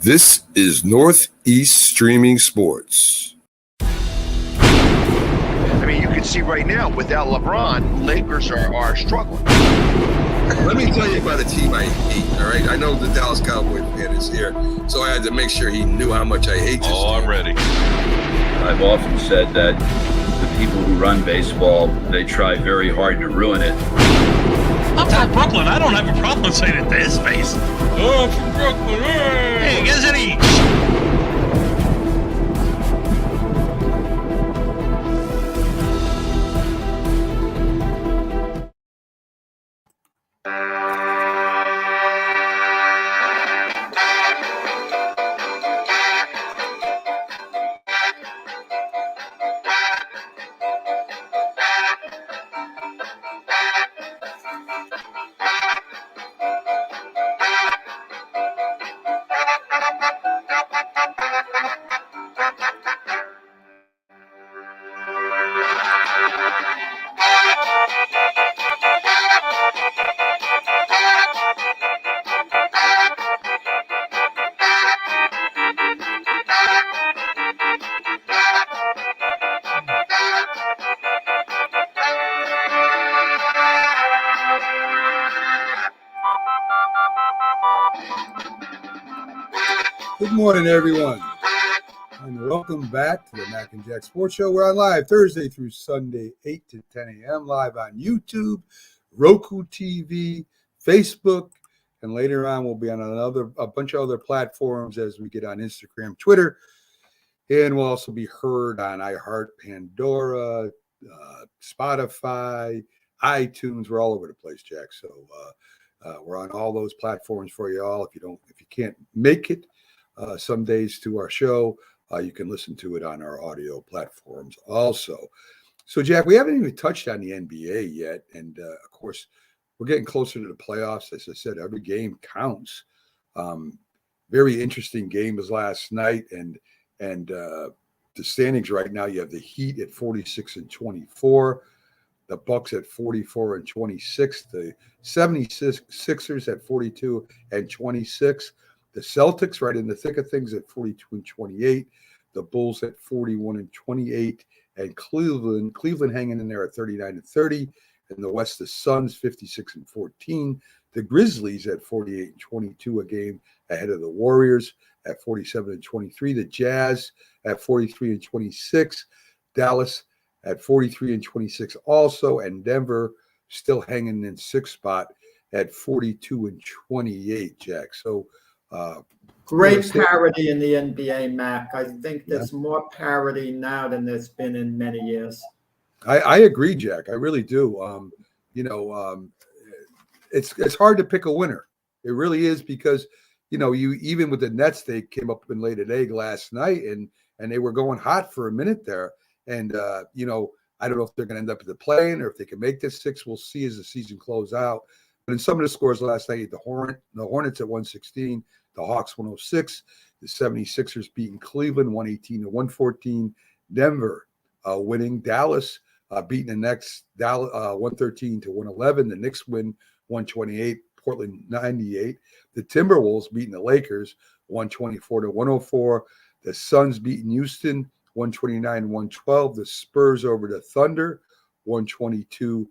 This is Northeast Streaming Sports. I mean, you can see right now, without LeBron, Lakers are struggling. Let me tell you about a team I hate, all right? I know the Dallas Cowboys fan is here, so I had to make sure he knew how much I hate this team. I'm ready. I've often said that the people who run baseball, they try very hard to ruin it. I'm from Brooklyn. I don't have a problem saying it to his face. Oh, I'm from Brooklyn. Hey, guess any. Good morning, everyone, and welcome back to the Mac and Jack Sports Show. We're on live Thursday through Sunday, 8 to 10 a.m., live on YouTube, Roku TV, Facebook, and later on we'll be on a bunch of other platforms as we get on Instagram, Twitter, and we'll also be heard on iHeart, Pandora, Spotify, iTunes. We're all over the place, Jack. So we're on all those platforms for you all. If you can't make it some days to our show, you can listen to it on our audio platforms also. So, Jack, we haven't even touched on the NBA yet. And, of course, we're getting closer to the playoffs. As I said, every game counts. Very interesting game was last night. And the standings right now, you have the Heat at 46-24, the Bucks at 44-26, the 76ers at 42-26, the Celtics right in the thick of things at 42-28, the Bulls at 41-28, and Cleveland hanging in there at 39-30. In the West, the Suns 56-14, the Grizzlies at 48-22, a game ahead of the Warriors at 47-23, the Jazz at 43-26, Dallas at 43-26 also, and Denver still hanging in sixth spot at 42-28, Jack. So great parity in the NBA, Mac. I think there's more parity now than there's been in many years. I agree, Jack. I really do. It's hard to pick a winner. It really is, because you even with the Nets, they came up and laid an egg last night, and they were going hot for a minute there. And I don't know if they're going to end up at the play-in or if they can make this 6. We'll see as the season closes out. But in some of the scores last night, the Hornets at 116, the Hawks 106, the 76ers beating Cleveland 118-114, Denver winning, Dallas beating the Knicks 113-111, the Knicks win 128, Portland 98, the Timberwolves beating the Lakers 124-104, the Suns beating Houston 129-112, the Spurs over the Thunder 122-120,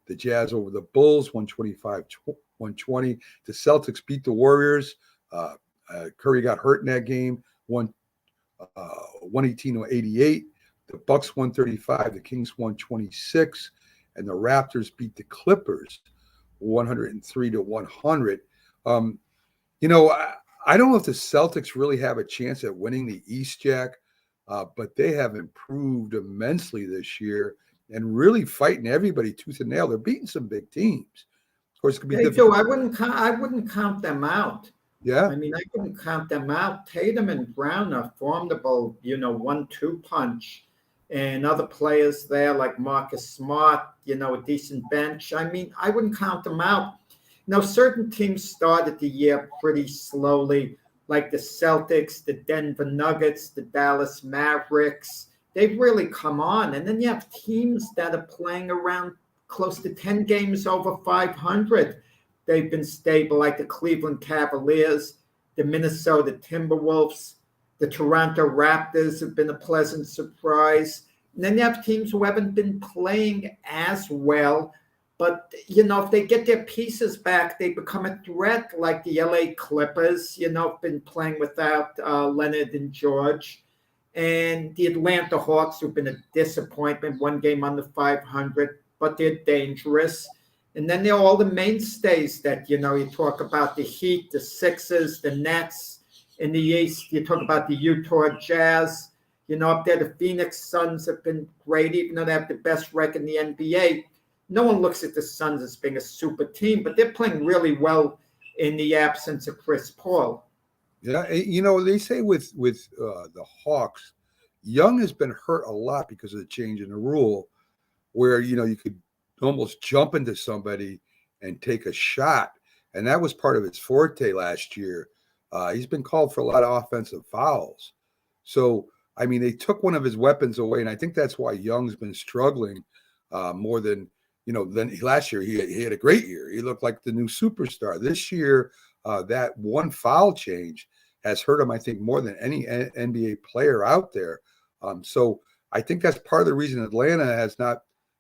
the Jazz over the Bulls 125-120, the Celtics beat the Warriors. Curry got hurt in that game 118-88, the Bucks 135, the Kings 126, and the Raptors beat the Clippers 103-100. I don't know if the Celtics really have a chance at winning the East, Jack, but they have improved immensely this year and really fighting everybody tooth and nail. They're beating some big teams. Of course, it could be difficult. I wouldn't count them out. Yeah. I mean, I wouldn't count them out. Tatum and Brown are formidable, 1-2 punch. And other players there like Marcus Smart, a decent bench. I mean, I wouldn't count them out. Certain teams started the year pretty slowly, like the Celtics, the Denver Nuggets, the Dallas Mavericks. They've really come on. And then you have teams that are playing around close to 10 games over 500. They've been stable, like the Cleveland Cavaliers, the Minnesota Timberwolves, the Toronto Raptors have been a pleasant surprise. And then you have teams who haven't been playing as well. But, if they get their pieces back, they become a threat, like the LA Clippers, have been playing without Leonard and George. And the Atlanta Hawks, who've been a disappointment, one game under 500, but they're dangerous. And then there are all the mainstays that, you talk about the Heat, the Sixers, the Nets. In the East, you talk about the Utah Jazz. Up there, the Phoenix Suns have been great, even though they have the best record in the NBA. No one looks at the Suns as being a super team, but they're playing really well in the absence of Chris Paul. Yeah, they say with the Hawks, Young has been hurt a lot because of the change in the rule, where you could almost jump into somebody and take a shot, and that was part of his forte last year. He's been called for a lot of offensive fouls, so I mean they took one of his weapons away, and I think that's why Young's been struggling more than. Then last year he had a great year. He looked like the new superstar. This year, that one foul change has hurt him, I think, more than any NBA player out there. So I think that's part of the reason Atlanta has not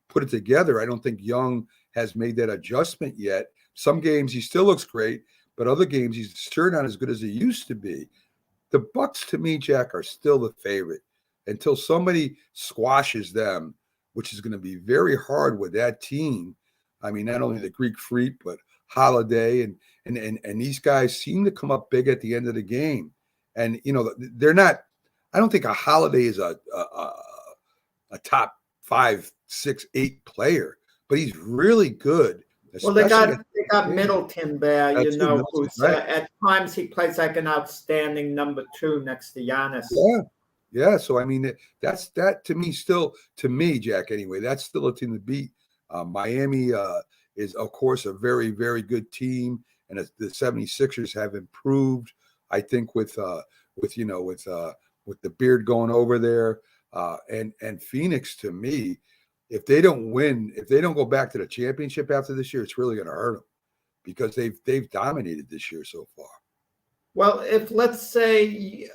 put it together. I don't think Young has made that adjustment yet. Some games he still looks great. but other games he's sure not as good as he used to be. The Bucks, to me, Jack, are still the favorite until somebody squashes them, which is going to be very hard with that team. I mean, not only the Greek Freak, but Holiday and these guys seem to come up big at the end of the game. And they're not. I don't think a Holiday is a top 5, 6, 8 player, but he's really good. Well, they got Middleton there, who's right. At times he plays like an outstanding number 2 next to Giannis. Yeah. So I mean, that to me, Jack. Anyway, that's still a team to beat. Miami is, of course, a very, very good team, and the 76ers have improved. I think with the Beard going over there, and Phoenix, to me, if they don't win, if they don't go back to the championship after this year, it's really going to hurt them because they've dominated this year so far. Well, if let's say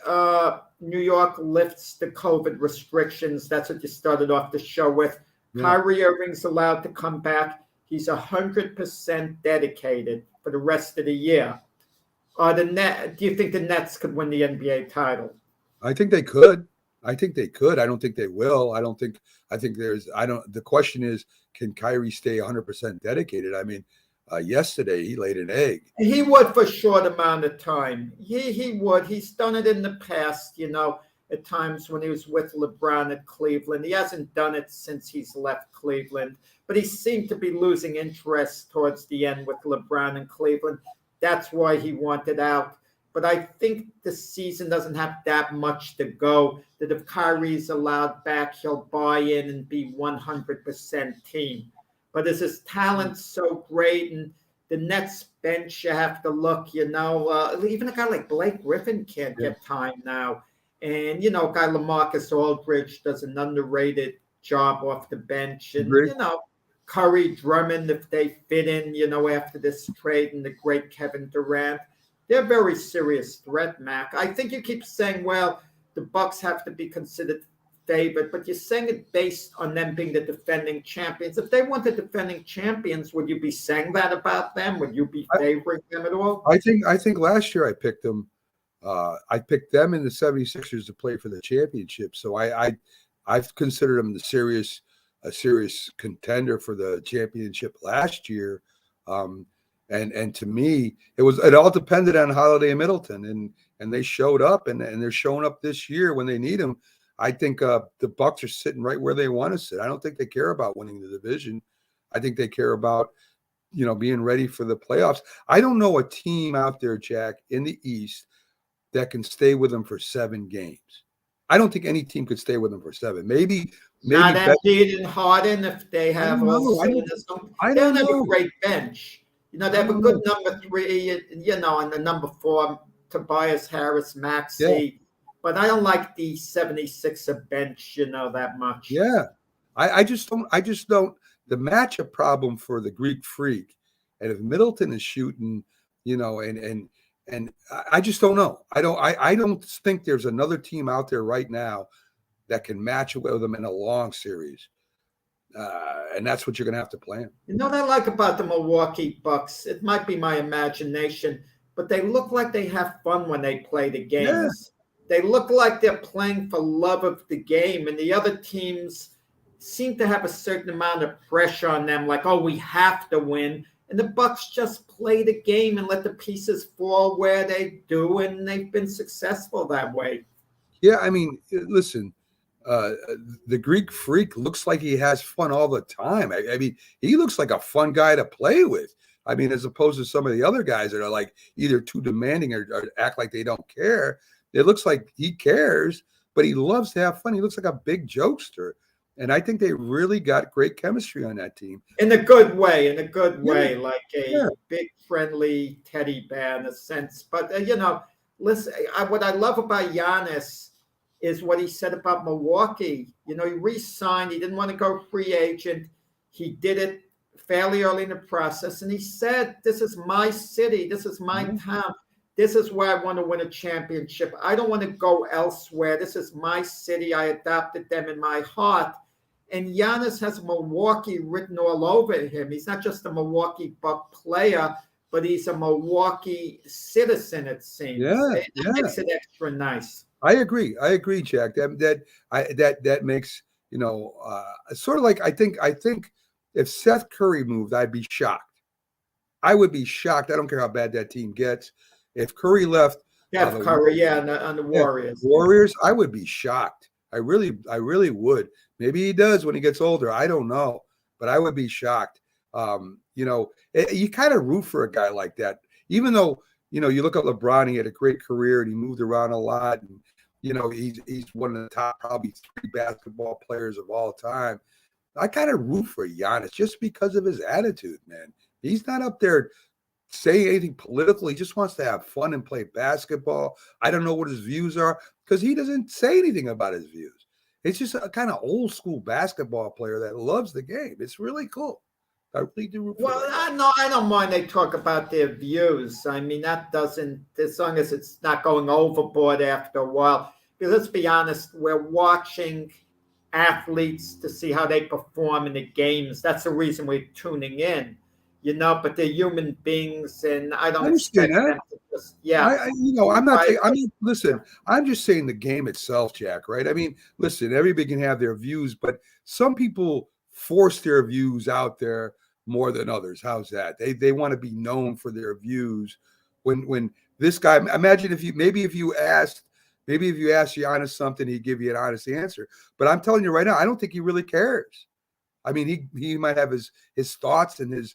New York lifts the COVID restrictions, that's what you started off the show with. Yeah. Kyrie Irving's allowed to come back. He's 100% dedicated for the rest of the year. Do you think the Nets could win the NBA title? I think they could. I don't think they will. The question is, can Kyrie stay 100% dedicated? I mean, yesterday he laid an egg. He would for a short amount of time. He would. He's done it in the past, at times when he was with LeBron at Cleveland. He hasn't done it since he's left Cleveland, but he seemed to be losing interest towards the end with LeBron in Cleveland. That's why he wanted out. But I think the season doesn't have that much to go, that if Kyrie's allowed back, he'll buy in and be 100% team. But is his talent so great? And the Nets bench, you have to look, even a guy like Blake Griffin can't get time now. And, a guy LaMarcus Aldridge does an underrated job off the bench. And, Curry, Drummond, if they fit in, after this trade, and the great Kevin Durant. They're a very serious threat, Mac. I think you keep saying, well, the Bucks have to be considered favored, but you're saying it based on them being the defending champions. If they weren't the defending champions, would you be saying that about them? Would you be favoring them at all? I think last year I picked them. I picked them and the 76ers to play for the championship. So I've considered them a serious contender for the championship last year. And to me, it all depended on Holiday and Middleton, and they showed up, and they're showing up this year when they need them. I think the Bucks are sitting right where they want to sit. I don't think they care about winning the division. I think they care about being ready for the playoffs. I don't know a team out there, Jack, in the East that can stay with them for 7 games. I don't think any team could stay with them for 7. Maybe not Embiid and Harden if they have all. I don't have know. A great bench. They have a good number 3, and the number 4, Tobias Harris, Maxey. Yeah. But I don't like the 76er bench, that much. Yeah. I just don't. The matchup problem for the Greek Freak, and if Middleton is shooting, and I just don't know. I don't think there's another team out there right now that can match with them in a long series. And that's what you're going to have to plan. What I like about the Milwaukee Bucks, it might be my imagination, but they look like they have fun when they play the games. Yeah. They look like they're playing for love of the game, and the other teams seem to have a certain amount of pressure on them, like, oh, we have to win. And the Bucks just play the game and let the pieces fall where they do, and they've been successful that way. Yeah, I mean, listen, the Greek Freak looks like he has fun all the time. I mean, he looks like a fun guy to play with. I mean, as opposed to some of the other guys that are like either too demanding or act like they don't care. It looks like he cares, but he loves to have fun. He looks like a big jokester. And I think they really got great chemistry on that team. In a good way, like a big, friendly teddy bear in a sense. But, listen, what I love about Giannis is what he said about Milwaukee. He re-signed. He didn't want to go free agent. He did it fairly early in the process. And he said, this is my city. This is my town. This is where I want to win a championship. I don't want to go elsewhere. This is my city. I adopted them in my heart. And Giannis has Milwaukee written all over him. He's not just a Milwaukee Buck player, but he's a Milwaukee citizen, it seems. Yeah, That yeah. makes it extra nice. I agree, Jack. That makes, sort of like I think if Seth Curry moved, I'd be shocked. I would be shocked. I don't care how bad that team gets. If Curry left, Steph Curry, on the Warriors. Warriors, I would be shocked. I really would. Maybe he does when he gets older. I don't know, but I would be shocked. You kind of root for a guy like that, even though, you look at LeBron, he had a great career and he moved around a lot. And, he's one of the top probably 3 basketball players of all time. I kind of root for Giannis just because of his attitude, man. He's not up there saying anything political. He just wants to have fun and play basketball. I don't know what his views are because he doesn't say anything about his views. It's just a kind of old school basketball player that loves the game. It's really cool. I really do root for Well, I don't mind they talk about their views. I mean, that doesn't, as long as it's not going overboard after a while. Because let's be honest, we're watching athletes to see how they perform in the games. That's the reason we're tuning in, but they're human beings, and I don't expect them to just, listen, I'm just saying the game itself, Jack, right? I mean, listen, everybody can have their views, but some people force their views out there more than others. How's that? They want to be known for their views. When this guy, imagine if you asked Giannis something, he'd give you an honest answer. But I'm telling you right now, I don't think he really cares. I mean, he might have his thoughts and his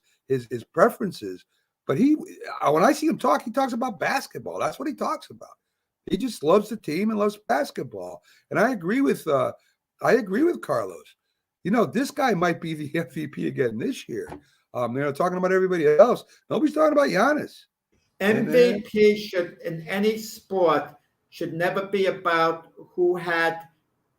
preferences, but when I see him talk, he talks about basketball. That's what he talks about. He just loves the team and loves basketball. And I agree with Carlos. This guy might be the MVP again this year. Talking about everybody else. Nobody's talking about Giannis. MVP should, in any sport, should never be about who had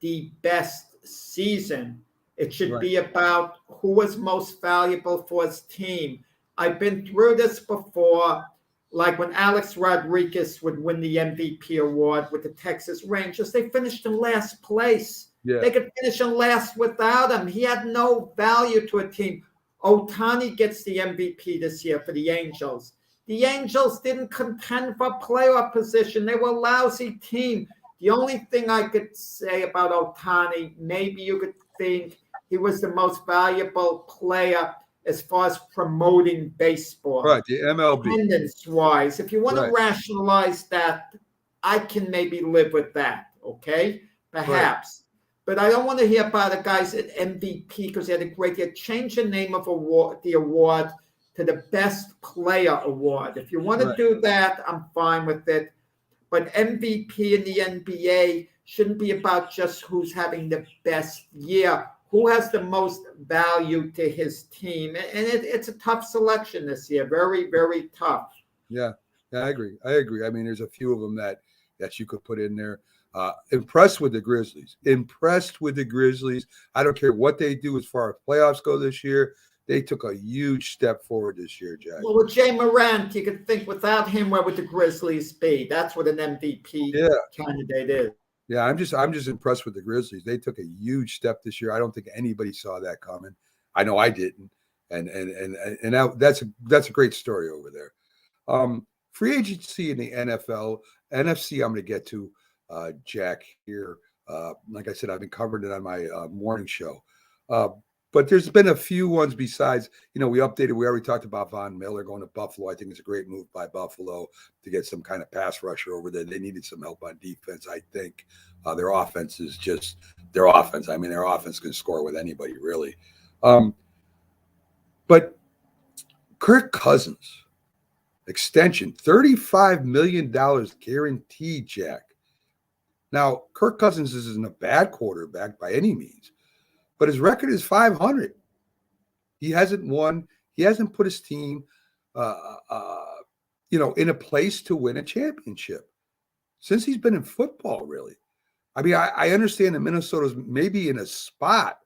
the best season. It should be about who was most valuable for his team. I've been through this before, like when Alex Rodriguez would win the MVP award with the Texas Rangers. They finished in last place. Yeah. They could finish in last without him. He had no value to a team. Ohtani gets the MVP this year for the Angels. The Angels didn't contend for playoff position. They were a lousy team. The only thing I could say about Ohtani, maybe you could think he was the most valuable player as far as promoting baseball. Right, the MLB. Attendance-wise, if you want to rationalize that, I can maybe live with that, okay? Perhaps. But I don't want to hear about the guys at MVP because they had a great year. Change the name of the award to the Best Player Award. If you want to do that, I'm fine with it. But MVP in the NBA shouldn't be about just who's having the best year. Who has the most value to his team? And it's a tough selection this year. Very, very tough. Yeah, I agree. I mean, there's a few of them that you could put in there. Impressed with the Grizzlies. I don't care what they do as far as playoffs go this year. They took a huge step forward this year, Jack. Well, with Jay Morant, you could think without him, where would the Grizzlies be? That's what an MVP candidate is. Yeah, I'm just impressed with the Grizzlies. They took a huge step this year. I don't think anybody saw that coming. I know I didn't, and that's a great story over there. Free agency in the NFL, NFC. I'm going to get to Jack here. Like I said, I've been covering it on my morning show. But there's been a few ones besides, we updated. We already talked about Von Miller going to Buffalo. I think it's a great move by Buffalo to get some kind of pass rusher over there. They needed some help on defense. I think their offense is just their offense. I mean, their offense can score with anybody, really. But Kirk Cousins, extension, $35 million guaranteed, Jack. Now, Kirk Cousins isn't a bad quarterback by any means. But his record is 500. He hasn't won. He hasn't put his team, in a place to win a championship since he's been in football, really. I mean, I understand that Minnesota's maybe in a spot,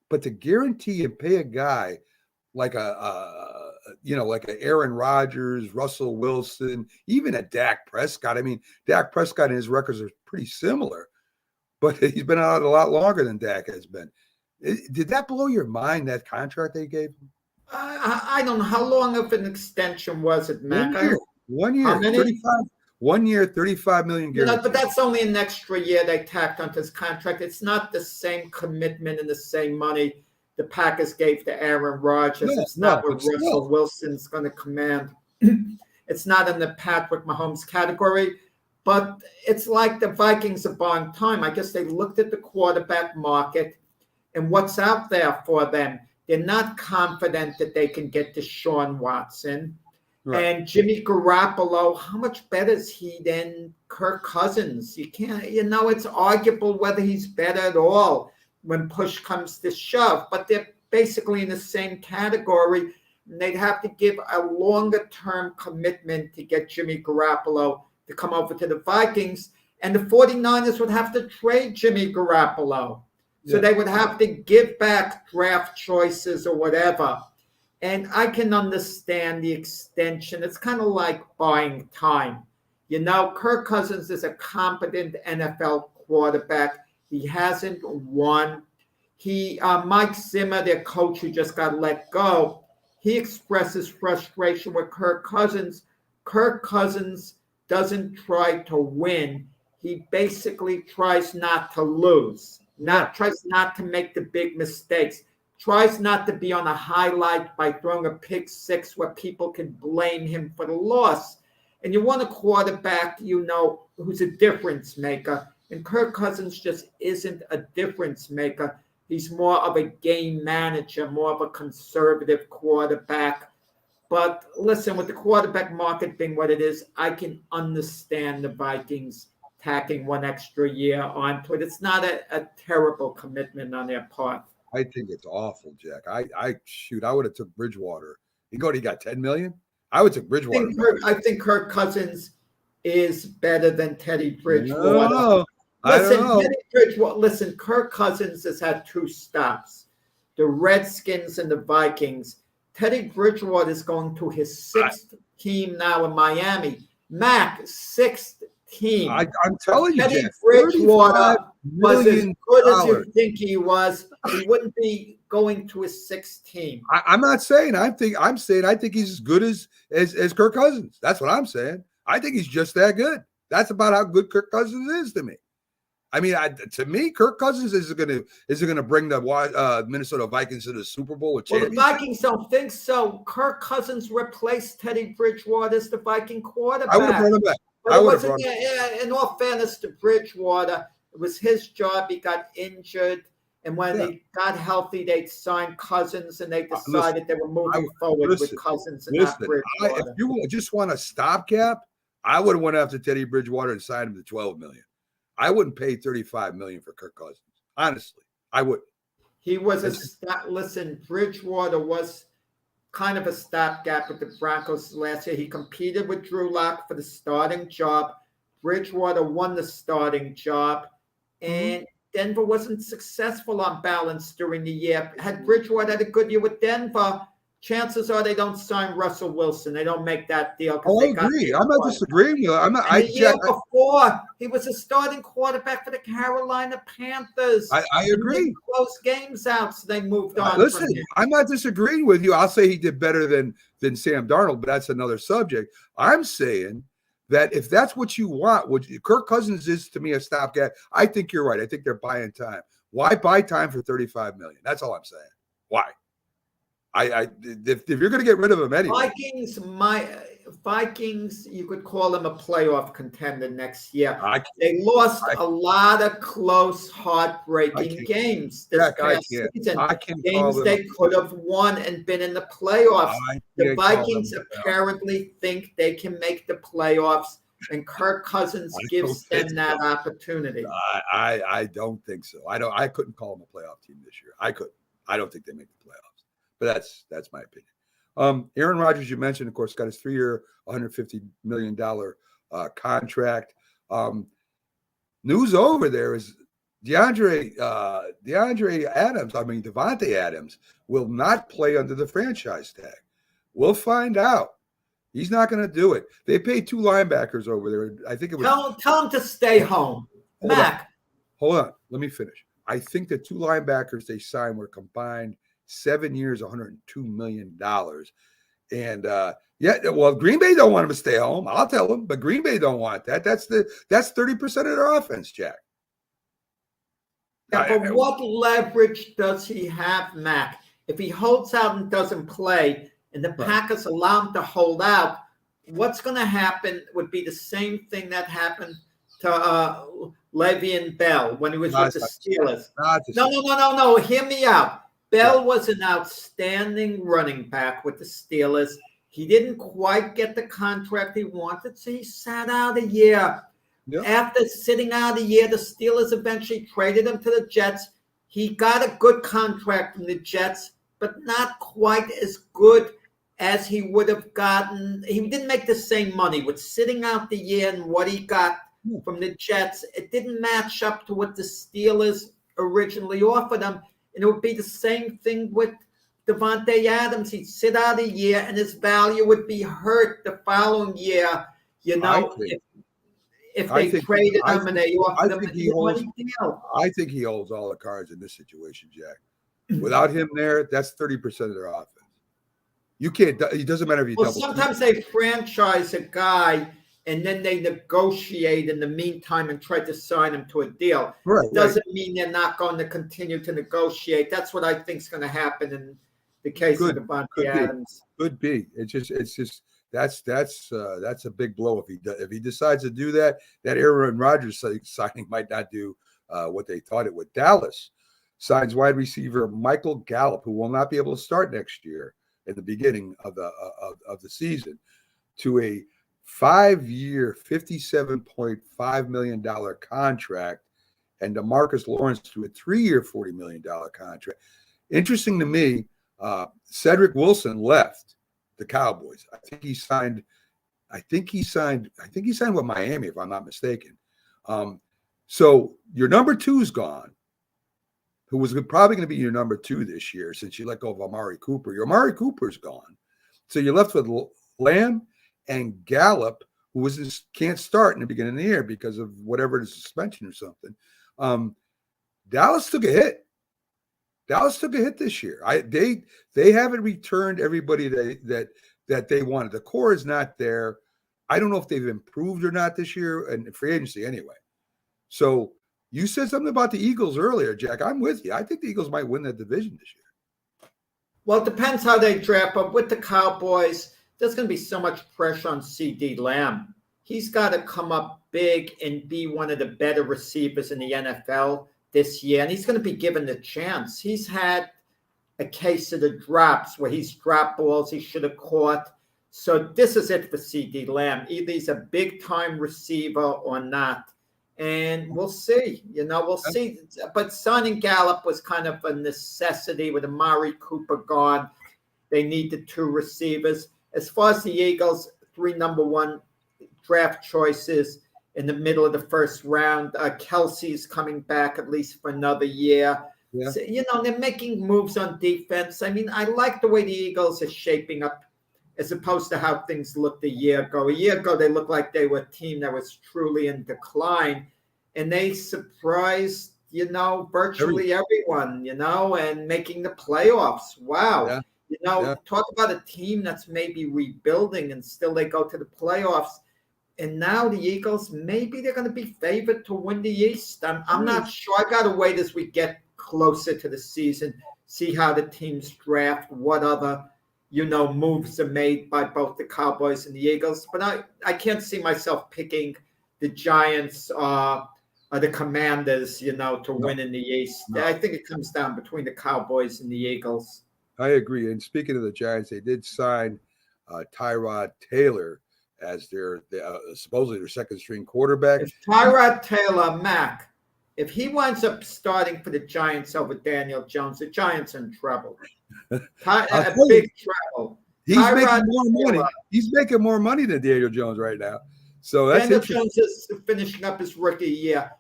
but to guarantee and pay a guy like a Aaron Rodgers, Russell Wilson, even a Dak Prescott. I mean, Dak Prescott and his records are pretty similar, but he's been out a lot longer than Dak has been. Did that blow your mind, that contract they gave him? I don't know how long of an extension was it, Mac. 1 year. 1 year. How many? 35. 1 year, 35 million guaranteed. But that's only an extra year they tacked onto his contract. It's not the same commitment and the same money the Packers gave to Aaron Rodgers. No, it's not no, what it's Russell not. Wilson's going to command. It's not in the Patrick Mahomes category, but it's like the Vikings are buying time. I guess they looked at the quarterback market and what's out there for them. They're not confident that they can get Deshaun Watson. Right. And Jimmy Garoppolo, how much better is he than Kirk Cousins? You can't, it's arguable whether he's better at all when push comes to shove, but they're basically in the same category. And they'd have to give a longer term commitment to get Jimmy Garoppolo to come over to the Vikings. And the 49ers would have to trade Jimmy Garoppolo. So they would have to give back draft choices or whatever. And I can understand the extension. It's kind of like buying time. Kirk Cousins is a competent NFL quarterback. He hasn't won. Mike Zimmer, their coach who just got let go, he expresses frustration with Kirk Cousins. Kirk Cousins doesn't try to win. He basically tries not to lose, tries not to make the big mistakes, tries not to be on a highlight by throwing a pick six where people can blame him for the loss. And you want a quarterback, who's a difference maker. And Kirk Cousins just isn't a difference maker. He's more of a game manager, more of a conservative quarterback. But listen, with the quarterback market being what it is, I can understand the Vikings tacking one extra year onto it. It's not a terrible commitment on their part. I think it's awful, Jack. I would have took Bridgewater. He got 10 million. I would take Bridgewater. I think Kirk Cousins is better than Teddy Bridgewater. No, I don't know. Teddy Bridgewater. Kirk Cousins has had two stops: the Redskins and the Vikings. Teddy Bridgewater is going to his sixth team now in Miami. Mac, sixth team. I'm telling you, Teddy Jack, Bridgewater was as good as you $35 think he was. He wouldn't be going to his sixth team. I'm not saying. I'm saying I think he's as good as Kirk Cousins. That's what I'm saying. I think he's just that good. That's about how good Kirk Cousins is to me. I mean, to me, Kirk Cousins is going to bring the Minnesota Vikings to the Super Bowl or Well, championship. the Vikings don't think so. Kirk Cousins replaced Teddy Bridgewater as the Viking quarterback. I would have brought him back. But in all fairness to Bridgewater, it was his job. He got injured. And when they got healthy, they signed Cousins, and they decided they were moving forward with Cousins and not Bridgewater. If you just want a stopgap, I would have went after Teddy Bridgewater and signed him to $12 million. I wouldn't pay $35 million for Kirk Cousins. Honestly, I wouldn't. He was Bridgewater was kind of a stopgap with the Broncos last year. He competed with Drew Lock for the starting job. Bridgewater won the starting job, and Denver wasn't successful on balance during the year. Had Bridgewater had a good year with Denver, chances are they don't sign Russell Wilson. They don't make that deal. I agree. I'm not disagreeing with you. The year before, he was a starting quarterback for the Carolina Panthers. I agree. They closed games out, so they moved on. Listen, from him. I'm not disagreeing with you. I'll say he did better than Sam Darnold, but that's another subject. I'm saying that if that's what you want, Kirk Cousins is to me a stopgap. I think you're right. I think they're buying time. Why buy time for $35 million? That's all I'm saying. Why? If you're going to get rid of him anyway. Vikings, you could call them a playoff contender next year. They lost a lot of close, heartbreaking games this past season. Games they could have won and been in the playoffs. The Vikings apparently think they can make the playoffs, and Kirk Cousins gives them that opportunity. I don't think so. I couldn't call them a playoff team this year. I couldn't. I don't think they make the playoffs. But that's my opinion. Aaron Rodgers, you mentioned, of course, got his 3-year, $150 million contract. News over there is Devontae Adams will not play under the franchise tag. We'll find out. He's not going to do it. They paid 2 linebackers over there. I think it was. Tell him to stay home. Mac. Hold on. Let me finish. I think the 2 linebackers they signed were combined 7 years, $102 million. And well, Green Bay don't want him to stay home. I'll tell them, but Green Bay don't want that. That's 30% of their offense, Jack. Yeah, but what leverage does he have, Mac? If he holds out and doesn't play, and the Packers allow him to hold out, what's going to happen would be the same thing that happened to Le'Veon Bell when he was with the Steelers. No. Hear me out. Bell was an outstanding running back with the Steelers. He didn't quite get the contract he wanted, so he sat out a year. Yep. After sitting out a year, the Steelers eventually traded him to the Jets. He got a good contract from the Jets, but not quite as good as he would have gotten. He didn't make the same money with sitting out the year and what he got from the Jets. It didn't match up to what the Steelers originally offered him. And it would be the same thing with Davante Adams. He'd sit out a year and his value would be hurt the following year. You know, if they traded him and they offered him a money deal. I think he holds all the cards in this situation, Jack. Without him there, that's 30% of their offense. You can't. It doesn't matter if you double. Sometimes they franchise a guy and then they negotiate in the meantime and try to sign him to a deal. It doesn't mean they're not going to continue to negotiate. That's what I think is going to happen in the case of Davante Adams. Could be. It's just that's a big blow if he decides to do that. That Aaron Rodgers signing might not do what they thought it would. Dallas signs wide receiver Michael Gallup, who will not be able to start next year at the beginning of the season, to a 5-year, $57.5 million contract, and DeMarcus Lawrence to a 3-year, $40 million contract. Interesting to me, Cedric Wilson left the Cowboys. I think he signed with Miami, if I'm not mistaken. So your number 2's gone, who was probably going to be your number 2 this year since you let go of Amari Cooper. Your Amari Cooper's gone. So you're left with Lamb and Gallup, who can't start in the beginning of the year because of whatever the suspension or something. Dallas took a hit. Dallas took a hit this year. They haven't returned everybody that they wanted. The core is not there. I don't know if they've improved or not this year, and free agency anyway. So you said something about the Eagles earlier, Jack. I'm with you. I think the Eagles might win that division this year. Well, it depends how they draft, but with the Cowboys, there's going to be so much pressure on CeeDee Lamb. He's got to come up big and be one of the better receivers in the NFL this year, and he's going to be given the chance. He's had a case of the drops where he's dropped balls he should have caught. So this is it for CeeDee Lamb. Either he's a big-time receiver or not. And we'll see. We'll see. But signing Gallup was kind of a necessity with Amari Cooper gone. They needed 2 receivers. As far as the Eagles, 3 number 1 draft choices in the middle of the first round. Kelsey's coming back at least for another year. Yeah. So, they're making moves on defense. I mean, I like the way the Eagles are shaping up as opposed to how things looked a year ago. A year ago, they looked like they were a team that was truly in decline. And they surprised, virtually everyone, and making the playoffs. Wow. Yeah. Talk about a team that's maybe rebuilding and still they go to the playoffs. And now the Eagles, maybe they're going to be favored to win the East. I'm not sure. I got to wait as we get closer to the season, see how the teams draft, what other, moves are made by both the Cowboys and the Eagles. But I can't see myself picking the Giants or the Commanders, to win in the East. No. I think it comes down between the Cowboys and the Eagles. I agree. And speaking of the Giants, they did sign Tyrod Taylor as their supposedly their second-string quarterback. If Tyrod Taylor, Mac, if he winds up starting for the Giants over Daniel Jones, the Giants are in trouble. Big trouble. He's making more money. He's making more money than Daniel Jones right now. So that's Daniel Jones is finishing up his rookie year.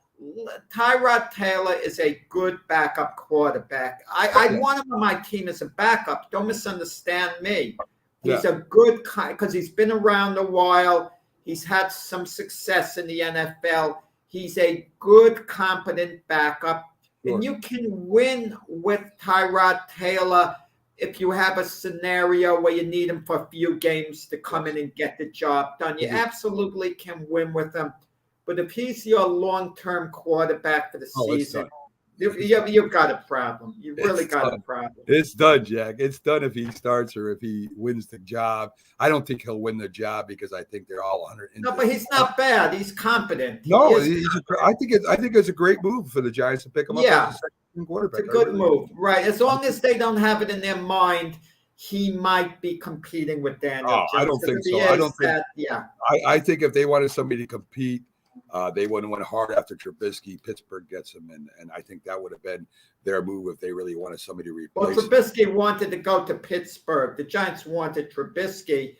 Tyrod Taylor is a good backup quarterback. I want him on my team as a backup. Don't misunderstand me. He's a good because he's been around a while. He's had some success in the NFL. He's a good, competent backup. And you can win with Tyrod Taylor if you have a scenario where you need him for a few games to come in and get the job done. You absolutely can win with him. But if he's your long-term quarterback for the season, you've got a problem. You've really got a problem. It's done, Jack. It's done if he starts or if he wins the job. I don't think he'll win the job because I think they're all 100. No, but he's not bad. He's competent. No, I think it's a great move for the Giants to pick him up as a second quarterback. It's a good move, right? As long as they don't have it in their mind, he might be competing with Daniel Jones. I don't think so. I think if they wanted somebody to compete, they would have went hard after Trubisky. Pittsburgh gets him, and I think that would have been their move if they really wanted somebody to replace. Well, Trubisky wanted to go to Pittsburgh. The Giants wanted Trubisky.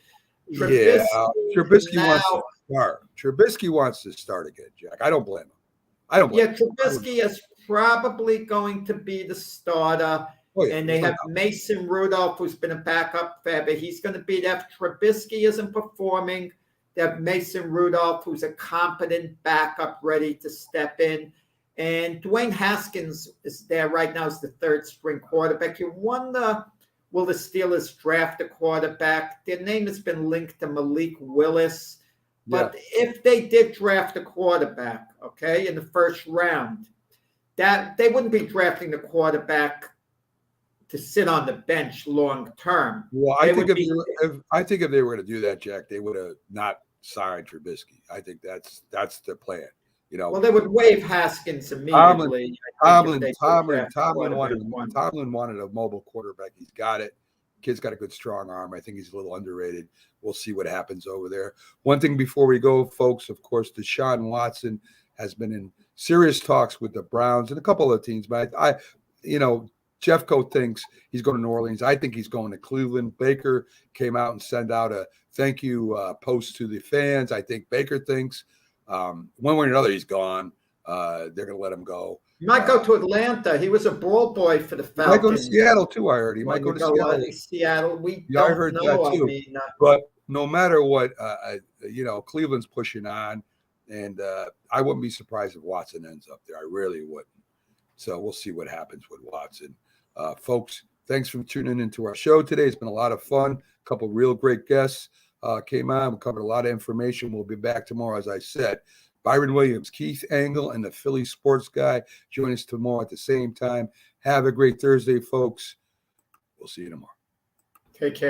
Trubisky wants to start. Trubisky wants to start again, Jack. I don't blame him. Trubisky is probably going to be the starter. And they have Mason Rudolph, who's been a backup forever. He's going to be there. If Trubisky isn't performing, they have Mason Rudolph, who's a competent backup ready to step in. And Dwayne Haskins is there right now as the third string quarterback. You wonder, will the Steelers draft a quarterback? Their name has been linked to Malik Willis. But if they did draft a quarterback, in the first round, that they wouldn't be drafting the quarterback to sit on the bench long term. Well, I think if they were going to do that, Jack, they would have not signed Trubisky. I think that's the plan. Well, they would waive Haskins immediately. Tomlin wanted a mobile quarterback. He's got it. Kid's got a good, strong arm. I think he's a little underrated. We'll see what happens over there. One thing before we go, folks, of course, Deshaun Watson has been in serious talks with the Browns and a couple of teams. But Jeffco thinks he's going to New Orleans. I think he's going to Cleveland. Baker came out and sent out a thank you post to the fans. I think Baker thinks one way or another he's gone. They're going to let him go. He might go to Atlanta. He was a ball boy for the Falcons. He might go to Seattle too, I heard. He might go to Seattle. I heard that too. But no matter what, Cleveland's pushing on. And I wouldn't be surprised if Watson ends up there. I really wouldn't. So we'll see what happens with Watson. Folks, thanks for tuning into our show today. It's been a lot of fun. A couple real great guests came on. We covered a lot of information. We'll be back tomorrow, as I said. Byron Williams, Keith Angle, and the Philly Sports Guy join us tomorrow at the same time. Have a great Thursday, folks. We'll see you tomorrow. Take care.